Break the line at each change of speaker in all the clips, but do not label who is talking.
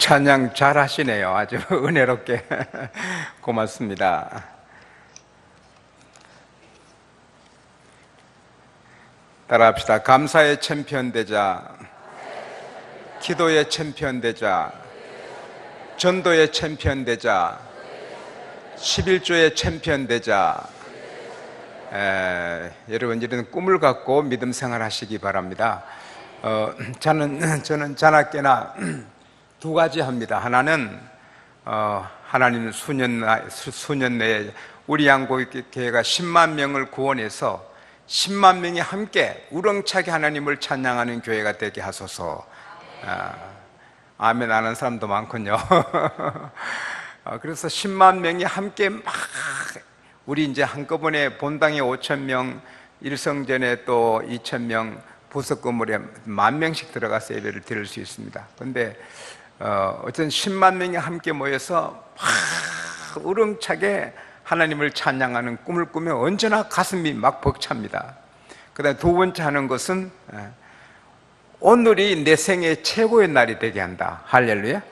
찬양 잘 하시네요. 아주 은혜롭게. 고맙습니다. 따라합시다. 감사의 챔피언 되자, 기도의 챔피언 되자, 전도의 챔피언 되자, 11조의 챔피언 되자. 여러분, 이런 꿈을 갖고 믿음 생활하시기 바랍니다. 저는 자나깨나 두 가지 합니다. 하나는 하나님 수년 내에 우리 양고교회가 10만 명을 구원해서 10만 명이 함께 우렁차게 하나님을 찬양하는 교회가 되게 하소서. 아멘 하는 사람도 많군요. 그래서 10만 명이 함께 막 우리 이제 한꺼번에 본당에 5,000명, 일성전에 또 2,000명, 부석 건물에 10,000명씩 들어가서 예배를 드릴 수 있습니다. 그런데 어떤 10만 명이 함께 모여서 막 우렁차게 하나님을 찬양하는 꿈을 꾸면 언제나 가슴이 막 벅찹니다. 그 다음에 두 번째 하는 것은 오늘이 내 생애 최고의 날이 되게 한다. 할렐루야.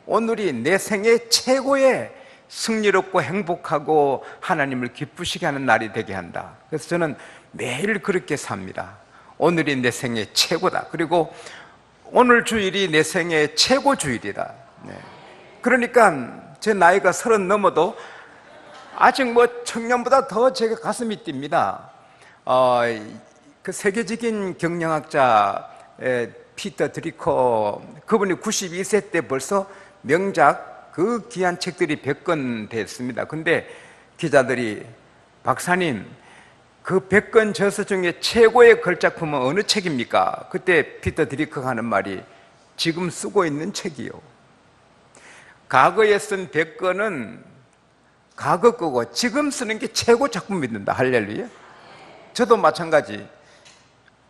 오늘이 내 생애 최고의 승리롭고 행복하고 하나님을 기쁘시게 하는 날이 되게 한다. 그래서 저는 매일 그렇게 삽니다. 오늘이 내 생애 최고다. 그리고 오늘 주일이 내 생애 최고 주일이다. 그러니까 제 나이가 30 넘어도 아직 뭐 청년보다 더 제가 가슴이 뜁니다. 그 세계적인 경영학자 피터 드리커, 그분이 92세 때 벌써 명작 그 귀한 책들이 100권 됐습니다. 근데 기자들이 박사님, 그 100권 저서 중에 최고의 걸작품은 어느 책입니까? 그때 피터 드리커가 하는 말이 지금 쓰고 있는 책이요. 과거에 쓴 100권은 과거 거고 지금 쓰는 게 최고 작품이 된다. 할렐루야. 저도 마찬가지.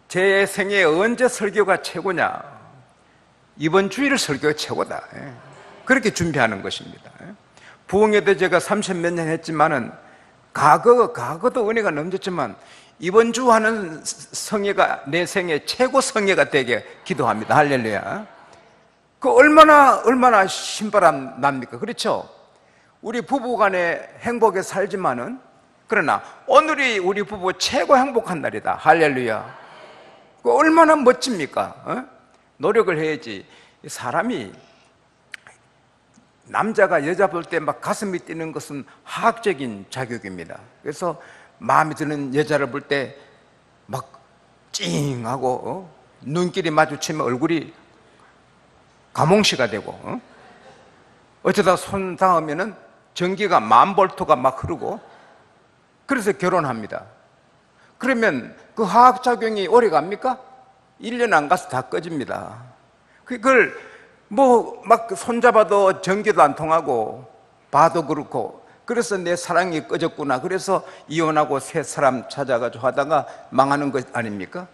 제 생에 언제 설교가 최고냐? 이번 주일 설교가 최고다. 그렇게 준비하는 것입니다. 부흥회도 제가 30몇 년 했지만은 과거도 은혜가 넘쳤지만 이번 주 하는 성회가 내 생애 최고 성회가 되게 기도합니다. 할렐루야. 그 얼마나 신바람 납니까? 그렇죠? 우리 부부간에 행복에 살지만은, 그러나 오늘이 우리 부부 최고 행복한 날이다. 할렐루야. 그 얼마나 멋집니까? 노력을 해야지. 사람이, 남자가 여자 볼 때 막 가슴이 뛰는 것은 화학적인 자극입니다. 그래서 마음에 드는 여자를 볼 때 막 찡하고 눈길이 마주치면 얼굴이 가몽시가 되고, 어쩌다 손 닿으면은 전기가 10,000볼트가 막 흐르고, 그래서 결혼합니다. 그러면 그 화학작용이 오래 갑니까? 1년 안 가서 다 꺼집니다. 그걸 뭐 막 손잡아도 전기도 안 통하고 봐도 그렇고, 그래서 내 사랑이 꺼졌구나, 그래서 이혼하고 새 사람 찾아가지고 하다가 망하는 것 아닙니까?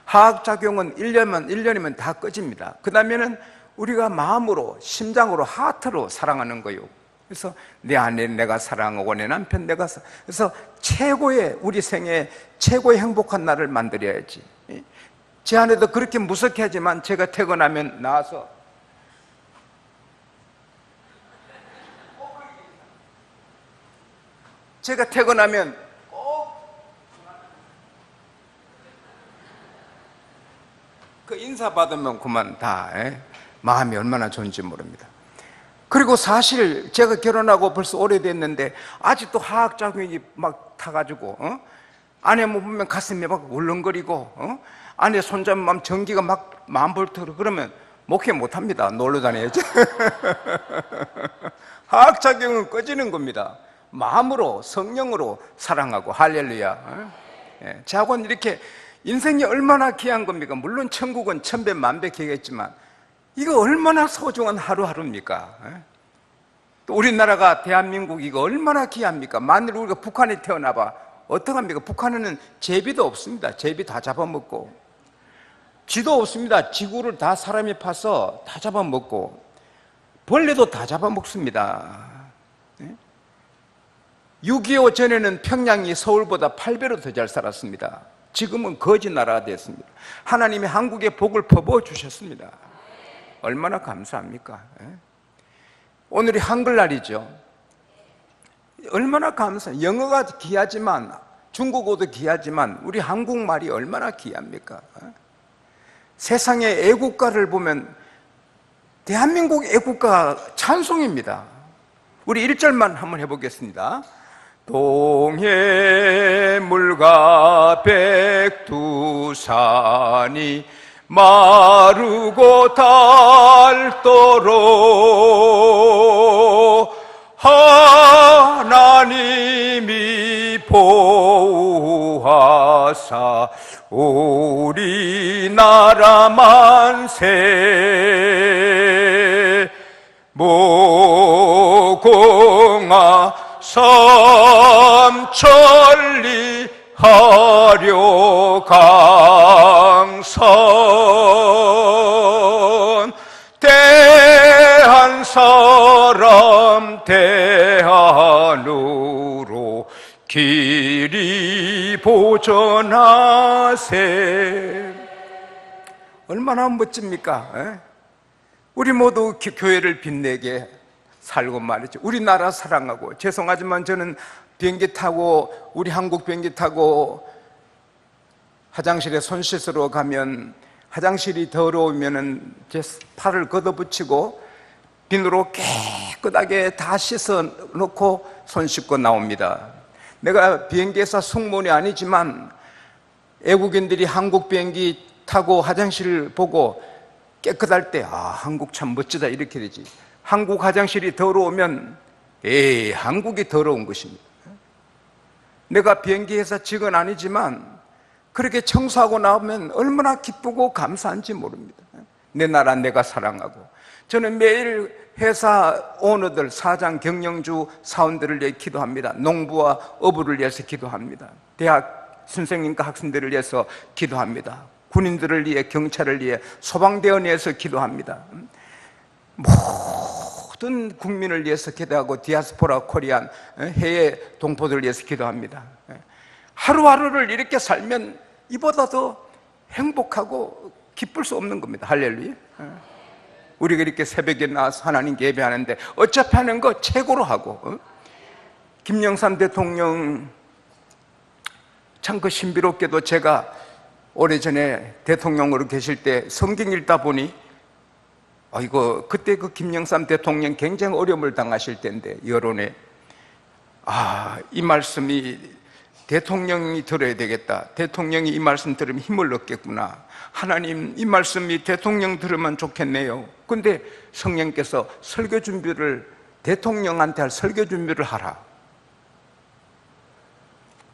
화학작용은 1년이면 다 꺼집니다. 그 다음에는 우리가 마음으로, 심장으로, 하트로 사랑하는 거예요. 그래서 내 아내 내가 사랑하고 내 남편 내가 그래서 최고의, 우리 생애 최고의 행복한 날을 만들어야지. 제 아내도 그렇게 무섭게 하지만 제가 퇴근하면 나와서 제가 퇴근하면 꼭 그 인사 받으면 그만 다 마음이 얼마나 좋은지 모릅니다. 그리고 사실 제가 결혼하고 벌써 오래됐는데 아직도 화학작용이 막 타가지고 아내 보면 가슴이 막 울렁거리고 아내 손잡으면 전기가 막 10,000볼트로, 그러면 목회 못합니다. 놀러 다녀야지. 화학작용은 꺼지는 겁니다. 마음으로, 성령으로 사랑하고. 할렐루야. 자고는 이렇게 인생이 얼마나 귀한 겁니까? 물론 천국은 천배만배이겠지만 이거 얼마나 소중한 하루하루입니까? 또 우리나라가, 대한민국 이거 얼마나 귀합니까? 만일 우리가 북한에 태어나봐 어떡합니까? 북한에는 제비도 없습니다. 제비 다 잡아먹고, 쥐도 없습니다. 지구를 다 사람이 파서 다 잡아먹고, 벌레도 다 잡아먹습니다. 6.25 전에는 평양이 서울보다 8배로 더 잘 살았습니다. 지금은 거지 나라가 됐습니다. 하나님이 한국에 복을 퍼부어 주셨습니다. 얼마나 감사합니까? 오늘이 한글날이죠. 얼마나 감사해요. 영어가 귀하지만, 중국어도 귀하지만 우리 한국말이 얼마나 귀합니까? 세상의 애국가를 보면 대한민국 애국가 찬송입니다. 우리 1절만 한번 해보겠습니다. 동해물과 백두산이 마르고 닳도록 하나님이 보호하사 우리나라 만세 무궁화 삼천리 하려 강산 대한 사람 대한으로 길이 보전하세. 얼마나 멋집니까? 우리 모두 교회를 빛내게 살고 말이죠. 우리나라 사랑하고. 죄송하지만 저는 비행기 타고, 우리 한국 비행기 타고 화장실에 손 씻으러 가면 화장실이 더러우면 제 팔을 걷어붙이고 비누로 깨끗하게 다 씻어 놓고 손 씻고 나옵니다. 내가 비행기에서 승무원이 아니지만 외국인들이 한국 비행기 타고 화장실을 보고 깨끗할 때, 아, 한국 참 멋지다, 이렇게 되지. 한국 화장실이 더러우면, 에이, 한국이 더러운 것입니다. 내가 비행기에서 직원 아니지만 그렇게 청소하고 나오면 얼마나 기쁘고 감사한지 모릅니다. 내 나라 내가 사랑하고. 저는 매일 회사 오너들, 사장, 경영주 사원들을 위해 기도합니다. 농부와 어부를 위해서 기도합니다. 대학 선생님과 학생들을 위해서 기도합니다. 군인들을 위해, 경찰을 위해, 소방대원을 위해서 기도합니다. 모든 국민을 위해서 기도하고 디아스포라 코리안, 해외 동포들을 위해서 기도합니다. 하루하루를 이렇게 살면 이보다 더 행복하고 기쁠 수 없는 겁니다. 할렐루야. 우리가 이렇게 새벽에 나와서 하나님 예배하는데 어차피 하는 거 최고로 하고. 김영삼 대통령 참 그 신비롭게도 제가 오래전에 대통령으로 계실 때 성경 읽다 보니, 이거 그때 그 김영삼 대통령 굉장히 어려움을 당하실 때인데, 여론에, 이 말씀이 대통령이 들어야 되겠다. 대통령이 이 말씀 들으면 힘을 얻겠구나. 하나님, 이 말씀이 대통령 들으면 좋겠네요. 근데 성령께서 설교 준비를, 대통령한테 할 설교 준비를 하라.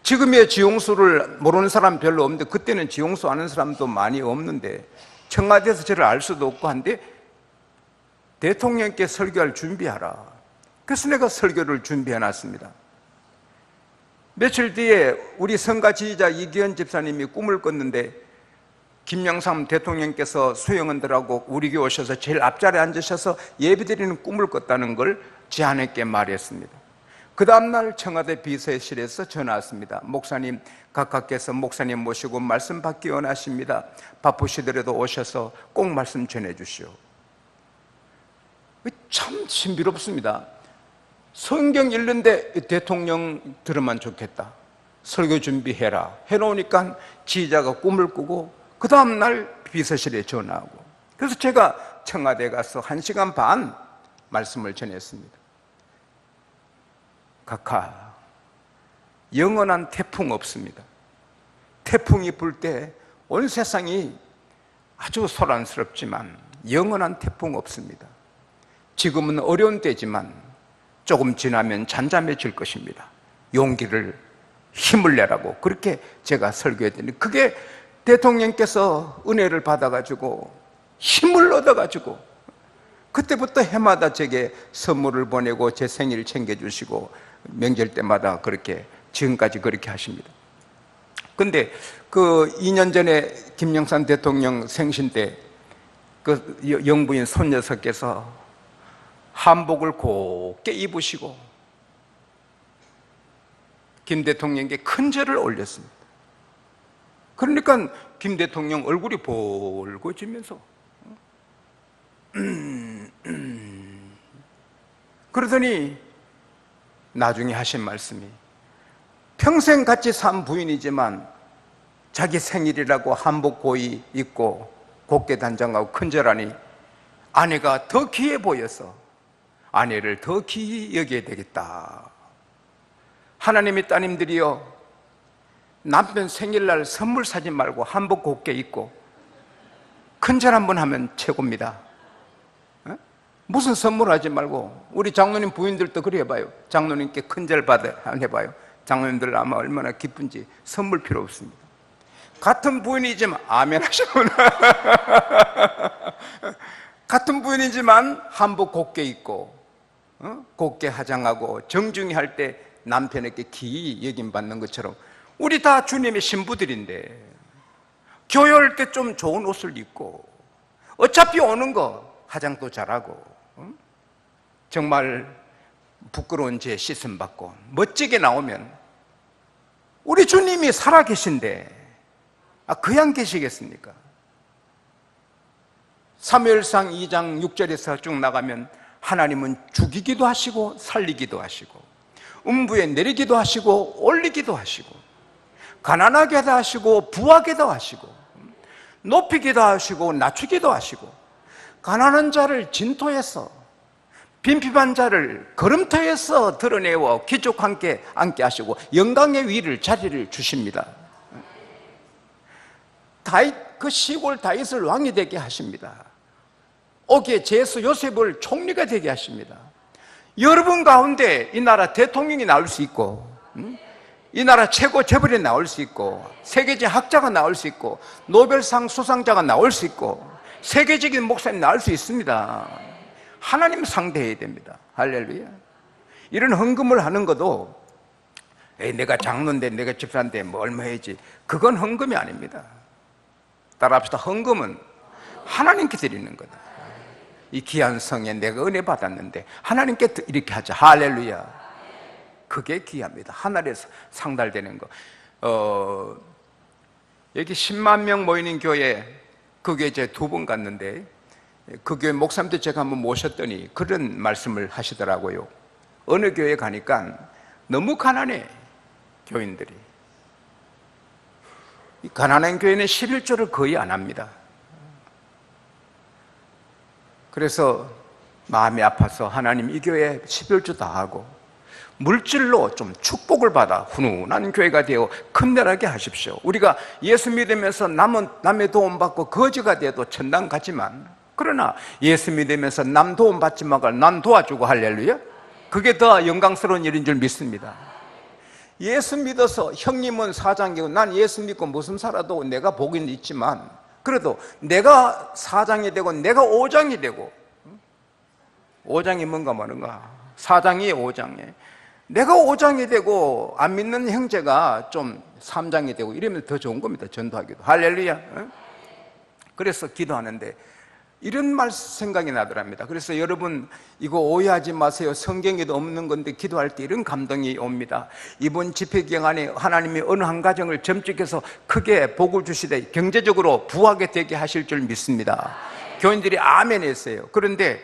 지금의 지용수를 모르는 사람 별로 없는데, 그때는 지용수 아는 사람도 많이 없는데, 청와대에서 저를 알 수도 없고 한데 대통령께 설교할 준비하라. 그래서 내가 설교를 준비해 놨습니다. 며칠 뒤에 우리 성가 지휘자 이기현 집사님이 꿈을 꿨는데, 김영삼 대통령께서 수영원들하고 우리 교회 오셔서 제일 앞자리에 앉으셔서 예배드리는 꿈을 꿨다는 걸 제 아내께 말했습니다. 그 다음날 청와대 비서실에서 전화 왔습니다. 목사님, 각하께서 목사님 모시고 말씀 받기 원하십니다. 바쁘시더라도 오셔서 꼭 말씀 전해 주시오. 참 신비롭습니다. 성경 읽는데 대통령 들으면 좋겠다, 설교 준비해라 해놓으니까 지휘자가 꿈을 꾸고 그 다음날 비서실에 전화하고, 그래서 제가 청와대에 가서 1시간 반 말씀을 전했습니다. 각하, 영원한 태풍 없습니다. 태풍이 불 때 온 세상이 아주 소란스럽지만 영원한 태풍 없습니다. 지금은 어려운 때지만 조금 지나면 잠잠해질 것입니다. 용기를, 힘을 내라고 그렇게 제가 설교했더니, 그게 대통령께서 은혜를 받아가지고 힘을 얻어가지고 그때부터 해마다 제게 선물을 보내고 제 생일 챙겨주시고 명절 때마다 그렇게 지금까지 그렇게 하십니다. 근데 그 2년 전에 김영삼 대통령 생신 때 그 영부인 손녀석께서 한복을 곱게 입으시고 김 대통령에게 큰 절을 올렸습니다. 그러니까 김 대통령 얼굴이 붉어지면서 그러더니 나중에 하신 말씀이, 평생 같이 산 부인이지만 자기 생일이라고 한복 고이 입고 곱게 단장하고 큰절하니 아내가 더 귀해 보여서 아내를 더 귀히 여겨야 되겠다. 하나님의 따님들이여, 남편 생일날 선물 사지 말고 한복 곱게 입고 큰절 한번 하면 최고입니다. 무슨 선물하지 말고, 우리 장로님 부인들도 그래 해봐요. 장로님께 큰절 받아 해봐요. 장로님들 아마 얼마나 기쁜지. 선물 필요 없습니다. 같은 부인이지만 아멘 하시구나. 같은 부인이지만 한복 곱게 입고 곱게 화장하고 정중히 할 때 남편에게 기이 여김받는 것처럼 우리 다 주님의 신부들인데 교회 올 때 좀 좋은 옷을 입고 어차피 오는 거 화장도 잘하고 정말 부끄러운 죄 씻음 받고 멋지게 나오면 우리 주님이 살아계신데 그냥 계시겠습니까? 사무엘상 2장 6절에서 쭉 나가면 하나님은 죽이기도 하시고 살리기도 하시고 음부에 내리기도 하시고 올리기도 하시고 가난하게도 하시고 부하게도 하시고 높이기도 하시고 낮추기도 하시고 가난한 자를 진토에서 빈핍한 자를 걸음터에서 드러내어 귀족과 함께 앉게 하시고 영광의 위를 자리를 주십니다. 다윗, 그 시골 다윗을 왕이 되게 하십니다. 옥의 제수 요셉을 총리가 되게 하십니다. 여러분 가운데 이 나라 대통령이 나올 수 있고 이 나라 최고 재벌이 나올 수 있고 세계적 학자가 나올 수 있고 노벨상 수상자가 나올 수 있고 세계적인 목사님 나올 수 있습니다. 하나님 상대해야 됩니다. 할렐루야. 이런 헌금을 하는 것도 내가 장로인데 내가 집사인데 뭐 얼마 해야지, 그건 헌금이 아닙니다. 따라합시다. 헌금은 하나님께 드리는 거다. 이 귀한 성에 내가 은혜 받았는데 하나님께 이렇게 하자. 할렐루야. 그게 귀합니다. 하늘에서 상달되는 거. 여기 10만 명 모이는 교회, 그 교회 제가 2번 갔는데 그 교회 목사님도 제가 한번 모셨더니 그런 말씀을 하시더라고요. 어느 교회 가니까 너무 가난해, 교인들이. 이 가난한 교회는 11조를 거의 안 합니다. 그래서 마음이 아파서 하나님 이 교회 11조 다 하고 물질로 좀 축복을 받아 훈훈한 교회가 되어 큰별하게 하십시오. 우리가 예수 믿으면서 남의 도움받고 거지가 돼도 천당 가지만, 그러나 예수 믿으면서 남 도움 받지 말고 남 도와주고, 할렐루야, 그게 더 영광스러운 일인 줄 믿습니다. 예수 믿어서 형님은 사장이고 난 예수 믿고 무슨 살아도 내가 복은 있지만 그래도 내가 사장이 되고 내가 오장이 되고, 오장이 뭔가 모르는가, 사장이 오장에 내가 5장이 되고 안 믿는 형제가 좀 3장이 되고 이러면 더 좋은 겁니다. 전도하기도. 할렐루야. 그래서 기도하는데 이런 말 생각이 나더랍니다. 그래서 여러분 이거 오해하지 마세요. 성경에도 없는 건데 기도할 때 이런 감동이 옵니다. 이번 집회 기간에 하나님이 어느 한 가정을 점찍해서 크게 복을 주시되 경제적으로 부하게 되게 하실 줄 믿습니다. 교인들이 아멘 했어요. 그런데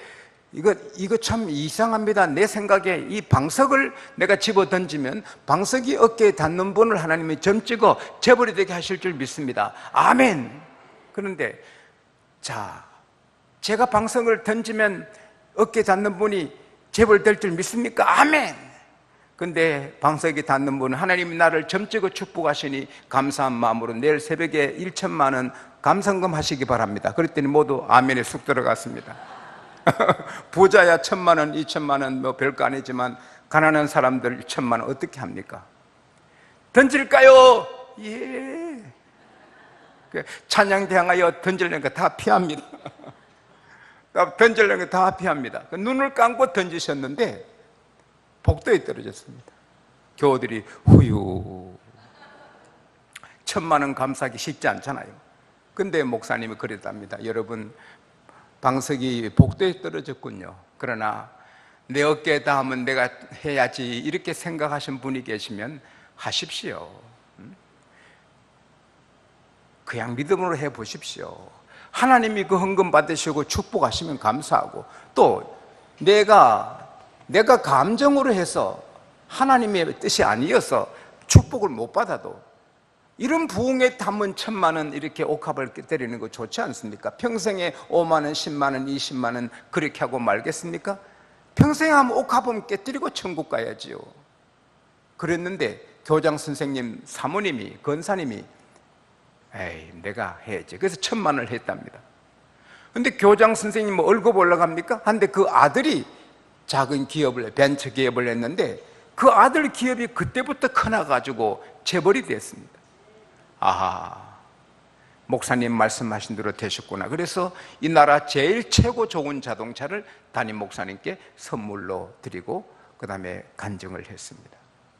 이거 참 이상합니다. 내 생각에 이 방석을 내가 집어 던지면 방석이 어깨에 닿는 분을 하나님이 점찍어 재벌이 되게 하실 줄 믿습니다. 아멘. 그런데 자, 제가 방석을 던지면 어깨에 닿는 분이 재벌 될 줄 믿습니까? 아멘. 근데 방석이 닿는 분은 하나님이 나를 점찍어 축복하시니 감사한 마음으로 내일 새벽에 1천만 원 감성금 하시기 바랍니다. 그랬더니 모두 아멘에 쑥 들어갔습니다. 부자야 1,000만 원, 2천만 원 뭐 별거 아니지만 가난한 사람들 1,000만 원 어떻게 합니까? 던질까요? 예. 찬양 대항하여 던지려는 거 다 피합니다. 던지려는 거 다 피합니다. 눈을 감고 던지셨는데 복도에 떨어졌습니다. 교우들이 후유. 1,000만 원 감사하기 쉽지 않잖아요. 근데 목사님이 그랬답니다. 여러분, 방석이 복도에 떨어졌군요. 그러나 내 어깨에 닿으면 내가 해야지 이렇게 생각하신 분이 계시면 하십시오. 그냥 믿음으로 해보십시오. 하나님이 그 헌금 받으시고 축복하시면 감사하고, 또 내가 내가 감정으로 해서 하나님의 뜻이 아니어서 축복을 못 받아도 이런 부흥에 담은 1,000만 원 이렇게 옥합을 때리는 거 좋지 않습니까? 평생에 5만 원, 10만 원, 20만 원 그렇게 하고 말겠습니까? 평생에 하면 옥합은 깨뜨리고 천국 가야지요. 그랬는데 교장 선생님 사모님이, 권사님이 에이 내가 해야지. 그래서 1,000만 원을 했답니다. 근데 교장 선생님 뭐 월급 올라갑니까? 한데 그 아들이 작은 기업을, 벤처 기업을 했는데 그 아들 기업이 그때부터 커나가지고 재벌이 됐습니다. 아하, 목사님 말씀하신 대로 되셨구나. 그래서 이 나라 제일 최고 좋은 자동차를 담임 목사님께 선물로 드리고 그 다음에 간증을 했습니다.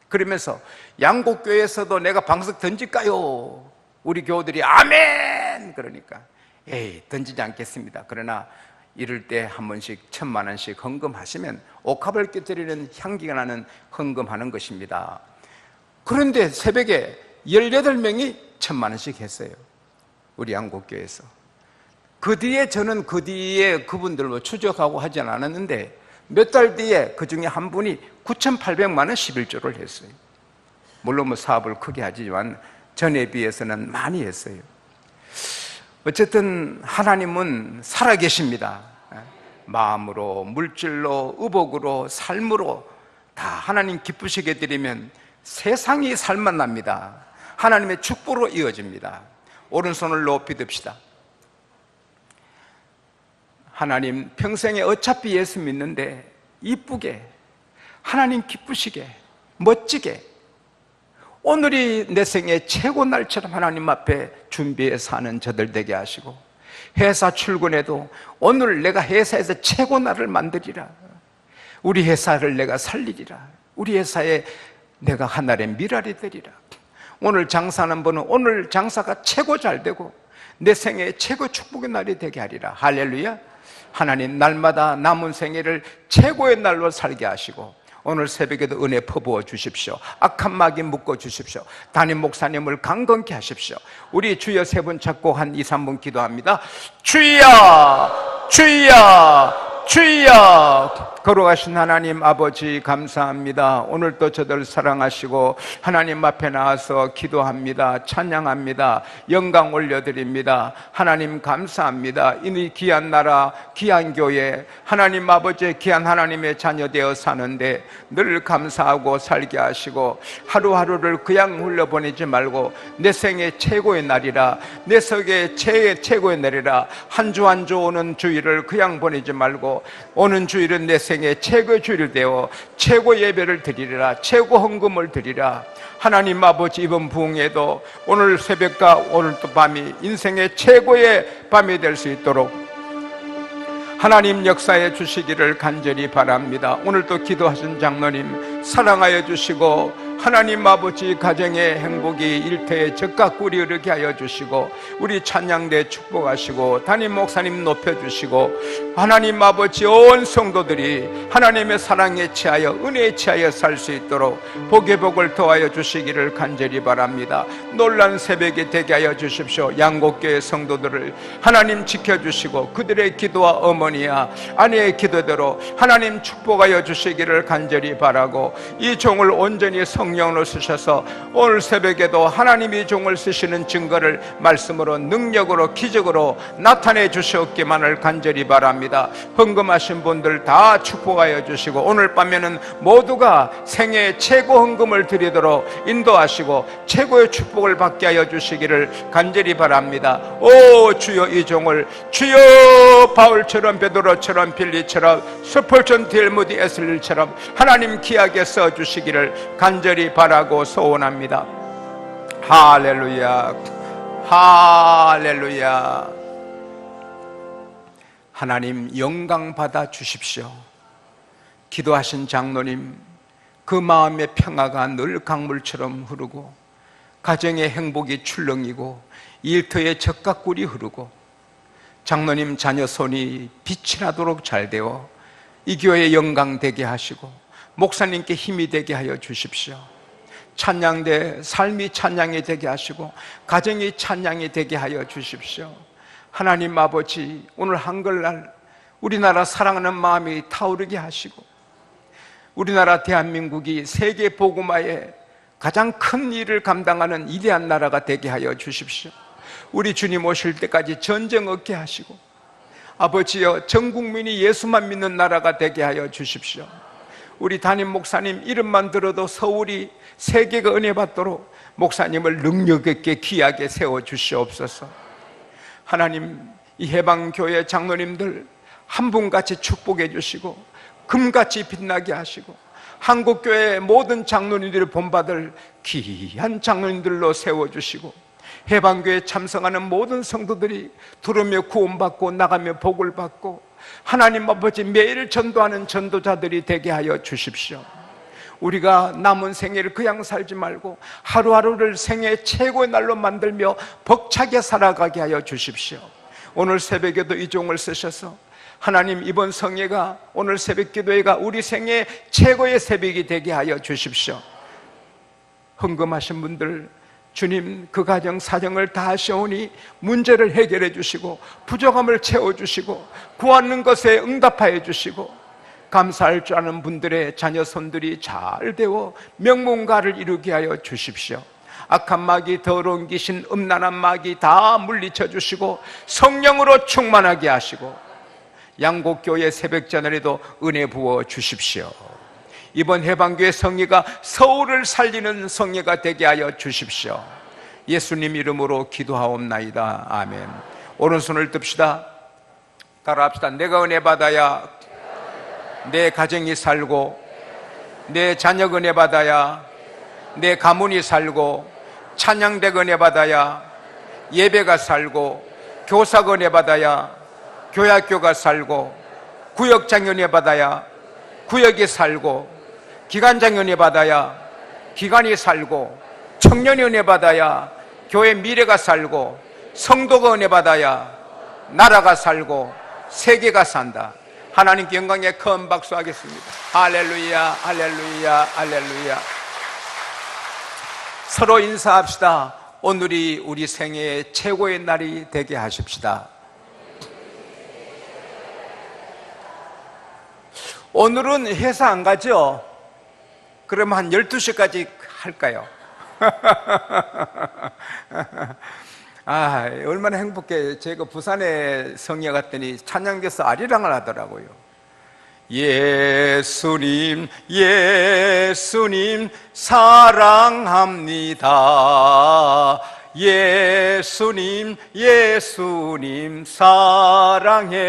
그러면서 양곡교회에서도 내가 방석 던질까요? 우리 교우들이 아멘! 그러니까 에이 던지지 않겠습니다. 그러나 이럴 때 한 번씩 1,000만 원씩 헌금하시면 옥합을 깨뜨리는 향기가 나는 헌금하는 것입니다. 그런데 새벽에 18명이 1,000만 원씩 했어요. 우리 양곡교회에서. 그 뒤에 저는 그 뒤에 그분들로 추적하고 하진 않았는데 몇 달 뒤에 그 중에 한 분이 9,800만 원 11조를 했어요. 물론 뭐 사업을 크게 하지만 전에 비해서는 많이 했어요. 어쨌든 하나님은 살아계십니다. 마음으로, 물질로, 의복으로, 삶으로 다 하나님 기쁘시게 드리면 세상이 살만 납니다. 하나님의 축복으로 이어집니다. 오른손을 높이 듭시다. 하나님 평생에 어차피 예수 믿는데 이쁘게, 하나님 기쁘시게, 멋지게 오늘이 내 생의 최고 날처럼 하나님 앞에 준비해 사는 저들 되게 하시고, 회사 출근해도 오늘 내가 회사에서 최고 날을 만들리라, 우리 회사를 내가 살리리라, 우리 회사에 내가 하늘의 미랄이 되리라, 오늘 장사하는 분은 오늘 장사가 최고 잘 되고 내 생의 최고 축복의 날이 되게 하리라. 할렐루야. 하나님 날마다 남은 생애를 최고의 날로 살게 하시고 오늘 새벽에도 은혜 퍼부어 주십시오. 악한 마귀 묶어 주십시오. 담임 목사님을 강건케 하십시오. 우리 주여 세 분 찾고 한 2, 3분 기도합니다. 주여, 주여, 주여. 걸어가신 하나님 아버지 감사합니다. 오늘도 저들 사랑하시고 하나님 앞에 나와서 기도합니다. 찬양합니다. 영광 올려드립니다. 하나님 감사합니다. 이 귀한 나라, 귀한 교회, 하나님 아버지 귀한 하나님의 자녀 되어 사는데 늘 감사하고 살게 하시고 하루하루를 그냥 흘려보내지 말고 내 생의 최고의 날이라, 내 생의 최고의 날이라, 한 주 한 주 오는 주일을 그냥 보내지 말고 오는 주일은 내 생의 최고의 주일 되어 최고 예배를 드리리라, 최고 헌금을 드리라. 하나님 아버지 이번 부흥에도 오늘 새벽과 오늘 또 밤이 인생의 최고의 밤이 될 수 있도록 하나님 역사해 주시기를 간절히 바랍니다. 오늘도 기도하신 장로님 사랑하여 주시고 하나님 아버지 가정의 행복이 일터에 적각 꿀이 흐르게 하여 주시고 우리 찬양대 축복하시고 담임 목사님 높여주시고 하나님 아버지 온 성도들이 하나님의 사랑에 취하여 은혜에 취하여 살 수 있도록 복의 복을 더하여 주시기를 간절히 바랍니다. 놀란 새벽이 되게 하여 주십시오. 양곡교회 성도들을 하나님 지켜주시고 그들의 기도와 어머니와 아내의 기도대로 하나님 축복하여 주시기를 간절히 바라고 이 종을 온전히 성령으로 쓰셔서 오늘 새벽에도 하나님이 종을 쓰시는 증거를 말씀으로 능력으로 기적으로 나타내 주시옵기만을 간절히 바랍니다. 헌금하신 분들 다 축복하여 주시고 오늘 밤에는 모두가 생애 최고 헌금을 드리도록 인도하시고 최고의 축복을 받게 하여 주시기를 간절히 바랍니다. 오 주여 이 종을 주여 바울처럼 베드로처럼 빌리처럼 스폴전 딜무디 에슬릴처럼 하나님 귀하게 써주시기를 간절히 바라고 소원합니다. 할렐루야, 할렐루야. 하나님 영광 받아 주십시오. 기도하신 장로님 그 마음의 평화가 늘 강물처럼 흐르고 가정의 행복이 출렁이고 일터에 적각꿀이 흐르고 장로님 자녀 손이 빛이 나도록 잘 되어 이 교회에 영광 되게 하시고 목사님께 힘이 되게 하여 주십시오. 찬양대 삶이 찬양이 되게 하시고 가정이 찬양이 되게 하여 주십시오. 하나님 아버지 오늘 한글날 우리나라 사랑하는 마음이 타오르게 하시고 우리나라 대한민국이 세계 복음화에 가장 큰 일을 감당하는 위대한 나라가 되게 하여 주십시오. 우리 주님 오실 때까지 전쟁 없게 하시고, 아버지여, 전 국민이 예수만 믿는 나라가 되게 하여 주십시오. 우리 담임 목사님 이름만 들어도 서울이 세계가 은혜 받도록 목사님을 능력 있게 귀하게 세워 주시옵소서. 하나님, 이 해방교회 장로님들 한 분같이 축복해 주시고 금같이 빛나게 하시고, 한국교회 모든 장로님들을 본받을 귀한 장로님들로 세워주시고, 해방교회에 참석하는 모든 성도들이 들으며 구원받고 나가며 복을 받고, 하나님 아버지 매일 전도하는 전도자들이 되게 하여 주십시오. 우리가 남은 생애를 그냥 살지 말고 하루하루를 생애의 최고의 날로 만들며 벅차게 살아가게 하여 주십시오. 오늘 새벽에도 이 종을 쓰셔서 하나님, 이번 성회가, 오늘 새벽 기도회가 우리 생애 최고의 새벽이 되게 하여 주십시오. 헌금하신 분들, 주님 그 가정 사정을 다 하시오니 문제를 해결해 주시고 부족함을 채워주시고 구하는 것에 응답하여 주시고, 감사할 줄 아는 분들의 자녀 손들이 잘 되어 명문가를 이루게 하여 주십시오. 악한 마귀, 더러운 귀신, 음란한 마귀 다 물리쳐 주시고 성령으로 충만하게 하시고, 양곡교회 새벽전에도 은혜 부어 주십시오. 이번 해방교회 성회가 서울을 살리는 성회가 되게 하여 주십시오. 예수님 이름으로 기도하옵나이다. 아멘. 오른손을 듭시다. 따라합시다. 내가 은혜 받아야 내 가정이 살고, 내 자녀가 은혜 받아야 내 가문이 살고, 찬양대가 은혜 받아야 예배가 살고, 교사가 은혜 받아야 교회학교가 살고, 구역장이 은혜 받아야 구역이 살고, 기관장이 은혜 받아야 기관이 살고, 청년이 은혜 받아야 교회 미래가 살고, 성도가 은혜 받아야 나라가 살고 세계가 산다. 하나님께 영광의 큰 박수 하겠습니다. 할렐루야, 할렐루야, 할렐루야. 서로 인사합시다. 오늘이 우리 생애의 최고의 날이 되게 하십시다. 오늘은 회사 안 가죠? 그러면 한 12시까지 할까요? 얼마나 행복해. 제가 부산에 성에 갔더니 찬양대에서 아리랑을 하더라고요. 예수님, 예수님 사랑합니다. 예수님, 예수님 사랑해요.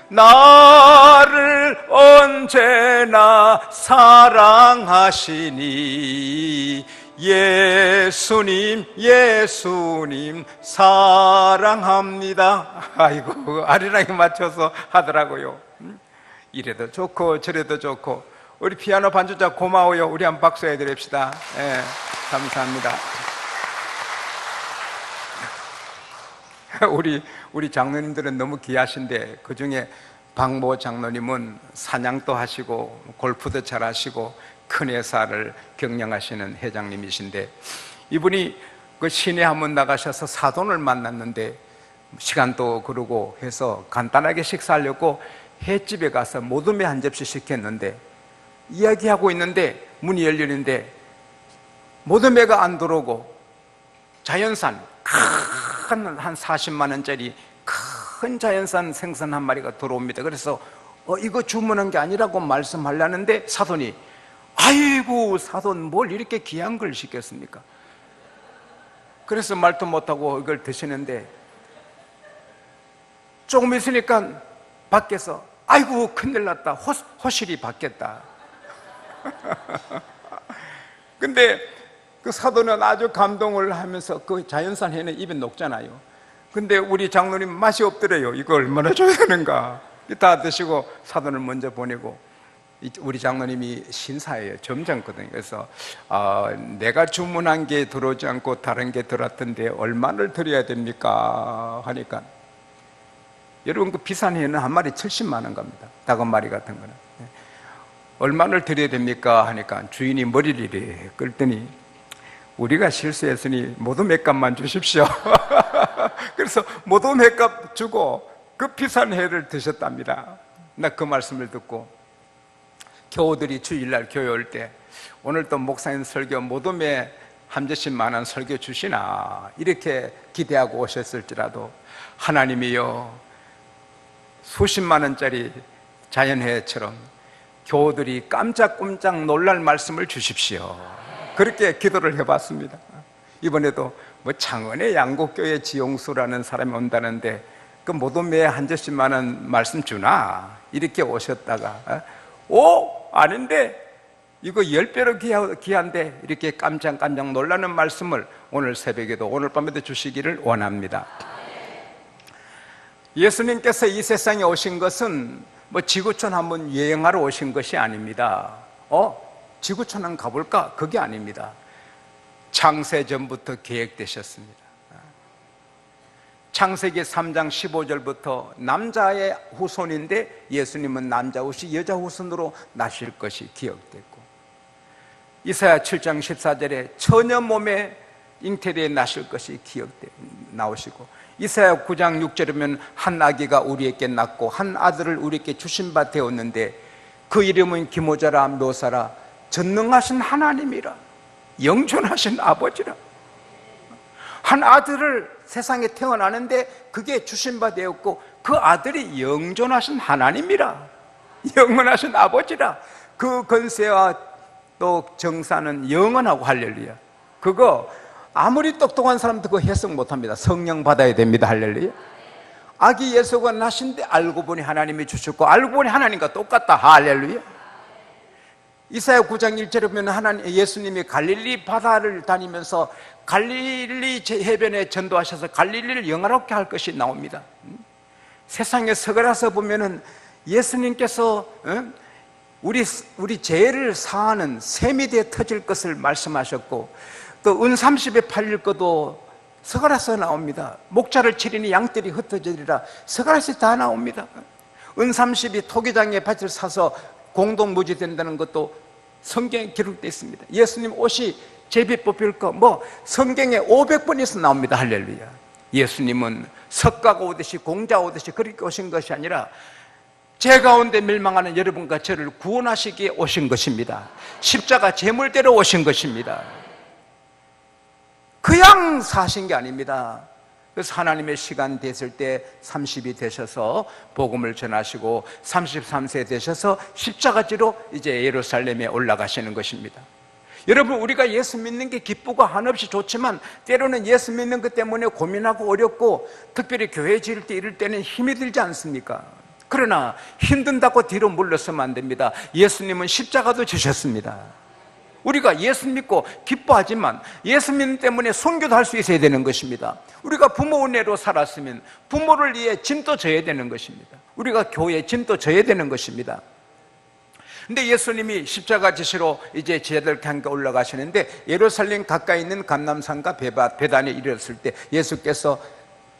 나를 언제나 사랑하시니 예수님, 예수님 사랑합니다. 아이고, 아리랑에 맞춰서 하더라고요. 이래도 좋고 저래도 좋고. 우리 피아노 반주자 고마워요. 우리 한번 박수 해드립시다. 네, 감사합니다. 우리 장로님들은 너무 귀하신데, 그 중에 박모 장로님은 사냥도 하시고 골프도 잘 하시고 큰 회사를 경영하시는 회장님이신데, 이분이 그 시내 한번 나가셔서 사돈을 만났는데 시간도 그러고 해서 간단하게 식사하려고 횟집에 가서 모둠회 한 접시 시켰는데, 이야기하고 있는데 문이 열리는데 모둠회가 안 들어오고 자연산 큰 한 40만 원짜리 큰 자연산 생선 한 마리가 들어옵니다. 그래서 이거 주문한 게 아니라고 말씀하려는데 사돈이, 아이고 사돈 뭘 이렇게 귀한 걸 시켰습니까? 그래서 말도 못하고 이걸 드시는데 조금 있으니까 밖에서, 아이고 큰일 났다, 호실이 바뀌었다. 근데 그 사도는 아주 감동을 하면서, 그 자연산 회는 입에 녹잖아요. 근데 우리 장로님 맛이 없더래요. 이거 얼마나 줘야 되는가. 다 드시고 사돈을 먼저 보내고, 우리 장로님이 신사예요. 점잖거든요. 그래서 내가 주문한 게 들어오지 않고 다른 게 들어왔던데 얼마를 드려야 됩니까? 하니까, 여러분 그 비싼 회는 한 마리 70만 원 갑니다. 닭 한 마리 같은 거는. 얼마를 드려야 됩니까? 하니까 주인이 머리를 이래 끌더니, 우리가 실수했으니 모두 몇 값만 주십시오. 그래서 모두 몇 값 주고 그 비싼 회를 드셨답니다. 나 그 말씀을 듣고 교우들이 주일날 교회 올 때 오늘 또 목사님 설교 모둠에 한 절씩만 원 설교 주시나 이렇게 기대하고 오셨을지라도 하나님이여 수십만 원짜리 자연회처럼 교우들이 깜짝깜짝 놀랄 말씀을 주십시오. 그렇게 기도를 해봤습니다. 이번에도 뭐 창원의 양곡교회 지용수라는 사람이 온다는데 그 모둠에 한 절씩만 원 말씀 주나 이렇게 오셨다가 아닌데 이거 10배로 귀한데 이렇게 깜짝깜짝 놀라는 말씀을 오늘 새벽에도 오늘 밤에도 주시기를 원합니다. 예수님께서 이 세상에 오신 것은 뭐 지구촌 한번 여행하러 오신 것이 아닙니다. 지구촌 한번 가볼까? 그게 아닙니다. 창세전부터 계획되셨습니다. 창세기 3장 15절부터 남자의 후손인데 예수님은 남자 후손, 여자 후손으로 나실 것이 기억됐고, 이사야 7장 14절에 처녀 몸에 잉태되어 나실 것이 나오시고, 이사야 9장 6절이면 한 아기가 우리에게 낳고 한 아들을 우리에게 주신 바 되었는데 그 이름은 기모자라 묘사라 전능하신 하나님이라 영존하신 아버지라. 한 아들을 세상에 태어나는데 그게 주신 바 되었고 그 아들이 영존하신 하나님이라, 영원하신 아버지라. 그 권세와 또 정사는 영원하고 할렐루야. 그거 아무리 똑똑한 사람도 그거 해석 못합니다. 성령 받아야 됩니다. 할렐루야. 아기 예수가 나신데 알고 보니 하나님이 주셨고 알고 보니 하나님과 똑같다. 할렐루야. 이사야 9장 1절에 보면 예수님이 갈릴리 바다를 다니면서 갈릴리 해변에 전도하셔서 갈릴리를 영화롭게 할 것이 나옵니다. 세상에 서글해서 보면은 예수님께서 우리 죄를 사하는 샘이 되어 터질 것을 말씀하셨고, 또 은 30에 팔릴 것도 서가라서 나옵니다. 목자를 치리니 양떼리 흩어지리라. 서가라서 다 나옵니다. 은 30이 토기장에 밭을 사서 공동무지 된다는 것도 성경에 기록되어 있습니다. 예수님 옷이 제비 뽑힐 거 성경에 500번 이상 나옵니다. 할렐루야. 예수님은 석가가 오듯이 공자 오듯이 그렇게 오신 것이 아니라 죄 가운데 멸망하는 여러분과 저를 구원하시기에 오신 것입니다. 십자가 제물대로 오신 것입니다. 그냥 사신 게 아닙니다. 그래서 하나님의 시간 됐을 때 30이 되셔서 복음을 전하시고 33세 되셔서 십자가지로 이제 예루살렘에 올라가시는 것입니다. 여러분, 우리가 예수 믿는 게 기쁘고 한없이 좋지만 때로는 예수 믿는 것 때문에 고민하고 어렵고 특별히 교회 지을 때 이럴 때는 힘이 들지 않습니까? 그러나 힘든다고 뒤로 물러서면 안 됩니다. 예수님은 십자가도 지셨습니다. 우리가 예수 믿고 기뻐하지만 예수 믿는 때문에 선교도 할 수 있어야 되는 것입니다. 우리가 부모 은혜로 살았으면 부모를 위해 짐도 져야 되는 것입니다. 우리가 교회에 짐도 져야 되는 것입니다. 근데 예수님이 십자가 지시로 이제 제자들과 함께 올라가시는데 예루살렘 가까이 있는 감람산과 베단에 이르렀을 때 예수께서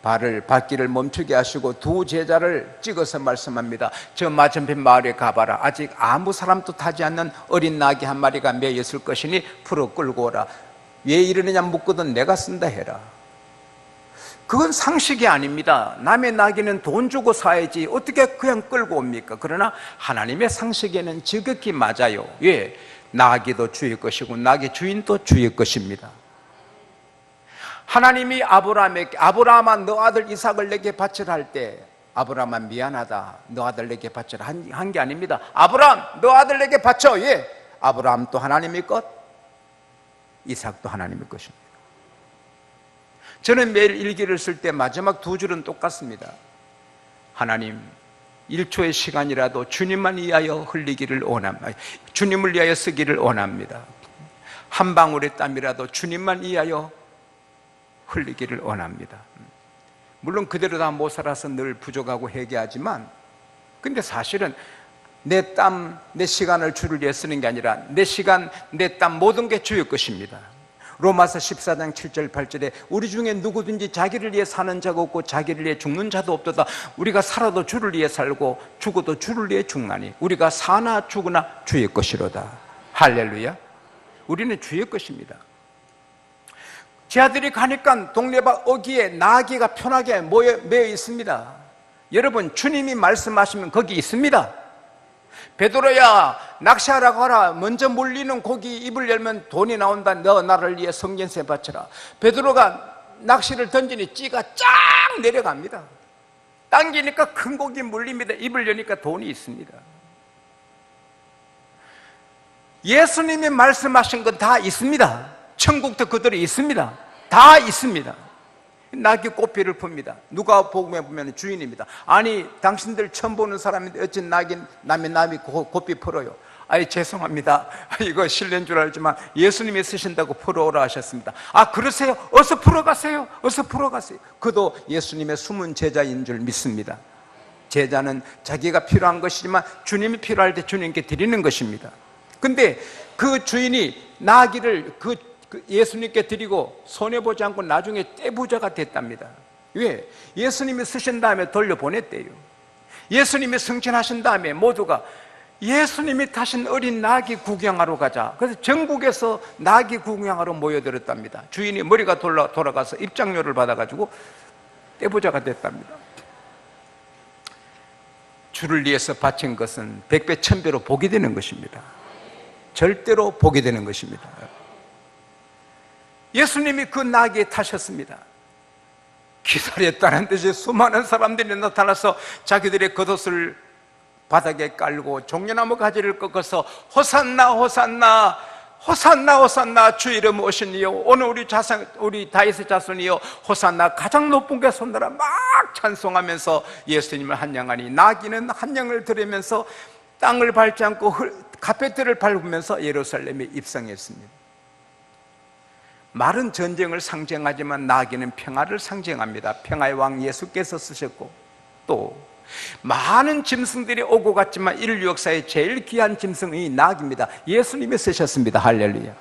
발길을 멈추게 하시고 두 제자를 찍어서 말씀합니다. 저 맞은편 마을에 가봐라. 아직 아무 사람도 타지 않는 어린 나귀 한 마리가 매여 있을 것이니 풀어 끌고 오라. 왜 이러느냐 묻거든 내가 쓴다 해라. 그건 상식이 아닙니다. 남의 나귀는 돈 주고 사야지 어떻게 그냥 끌고 옵니까? 그러나 하나님의 상식에는 지극히 맞아요. 왜? 나귀도 주의 것이고 나귀 주인도 주의 것입니다. 하나님이 아브라함아 너 아들 이삭을 내게 바치라 할 때 아브라함아 미안하다 너 아들 내게 바치라 한 게 아닙니다. 아브라함 너 아들 내게 바쳐. 예, 아브라함도 하나님의 것, 이삭도 하나님의 것입니다. 저는 매일 일기를 쓸 때 마지막 두 줄은 똑같습니다. 하나님 1초의 시간이라도 주님만 위하여 흘리기를 원합니다. 주님을 위하여 쓰기를 원합니다. 한 방울의 땀이라도 주님만 위하여 흘리기를 원합니다. 물론 그대로 다 못 살아서 늘 부족하고 회개하지만 근데 사실은 내 땀, 내 시간을 주를 위해 쓰는 게 아니라 내 시간, 내 땀 모든 게 주의 것입니다. 로마서 14장 7절 8절에 우리 중에 누구든지 자기를 위해 사는 자가 없고 자기를 위해 죽는 자도 없도다. 우리가 살아도 주를 위해 살고 죽어도 주를 위해 죽나니 우리가 사나 죽으나 주의 것이로다. 할렐루야. 우리는 주의 것입니다. 제 아들이 가니까 동네밭 어귀에 나귀가 편하게 매여 있습니다. 여러분, 주님이 말씀하시면 거기 있습니다. 베드로야 낚시하라고 하라. 먼저 물리는 고기 입을 열면 돈이 나온다. 너 나를 위해 성전세 바쳐라. 베드로가 낚시를 던지니 찌가 쫙 내려갑니다. 당기니까 큰 고기 물립니다. 입을 여니까 돈이 있습니다. 예수님이 말씀하신 건 다 있습니다. 천국도 그들이 있습니다. 다 있습니다. 낙이 꽃피를 풉니다. 누가복음에 보면 주인입니다. 아니 당신들 처음 보는 사람인데 어찌 남이 꽃피 풀어요? 아니 죄송합니다. 이거 실례인 줄 알지만 예수님이 쓰신다고 풀어오라 하셨습니다. 아 그러세요? 어서 풀어가세요. 어서 풀어가세요. 그도 예수님의 숨은 제자인 줄 믿습니다. 제자는 자기가 필요한 것이지만 주님이 필요할 때 주님께 드리는 것입니다. 근데 그 주인이 나귀를 그 예수님께 드리고 손해보지 않고 나중에 떼부자가 됐답니다. 왜? 예수님이 쓰신 다음에 돌려보냈대요. 예수님이 승천하신 다음에 모두가 예수님이 타신 어린 나귀 구경하러 가자. 그래서 전국에서 나귀 구경하러 모여들었답니다. 주인이 머리가 돌아가서 입장료를 받아가지고 떼부자가 됐답니다. 주를 위해서 바친 것은 백배 천배로 복이 되는 것입니다. 절대로 복이 되는 것입니다. 예수님이 그 나귀에 타셨습니다. 기다렸다는 듯이 수많은 사람들이 나타나서 자기들의 겉옷을 바닥에 깔고 종려나무 가지를 꺾어서 호산나 호산나 호산나 호산나 주 이름 오시니요 오늘 우리 다윗의 자손이요 호산나 가장 높은 게 손들어 막 찬송하면서 예수님을 환영하니 나귀는 환영을 들으면서 땅을 밟지 않고 카페트를 밟으면서 예루살렘에 입성했습니다. 말은 전쟁을 상징하지만 나귀는 평화를 상징합니다. 평화의 왕 예수께서 쓰셨고 또 많은 짐승들이 오고 갔지만 인류 역사에 제일 귀한 짐승이 나귀입니다. 예수님이 쓰셨습니다. 할렐루야.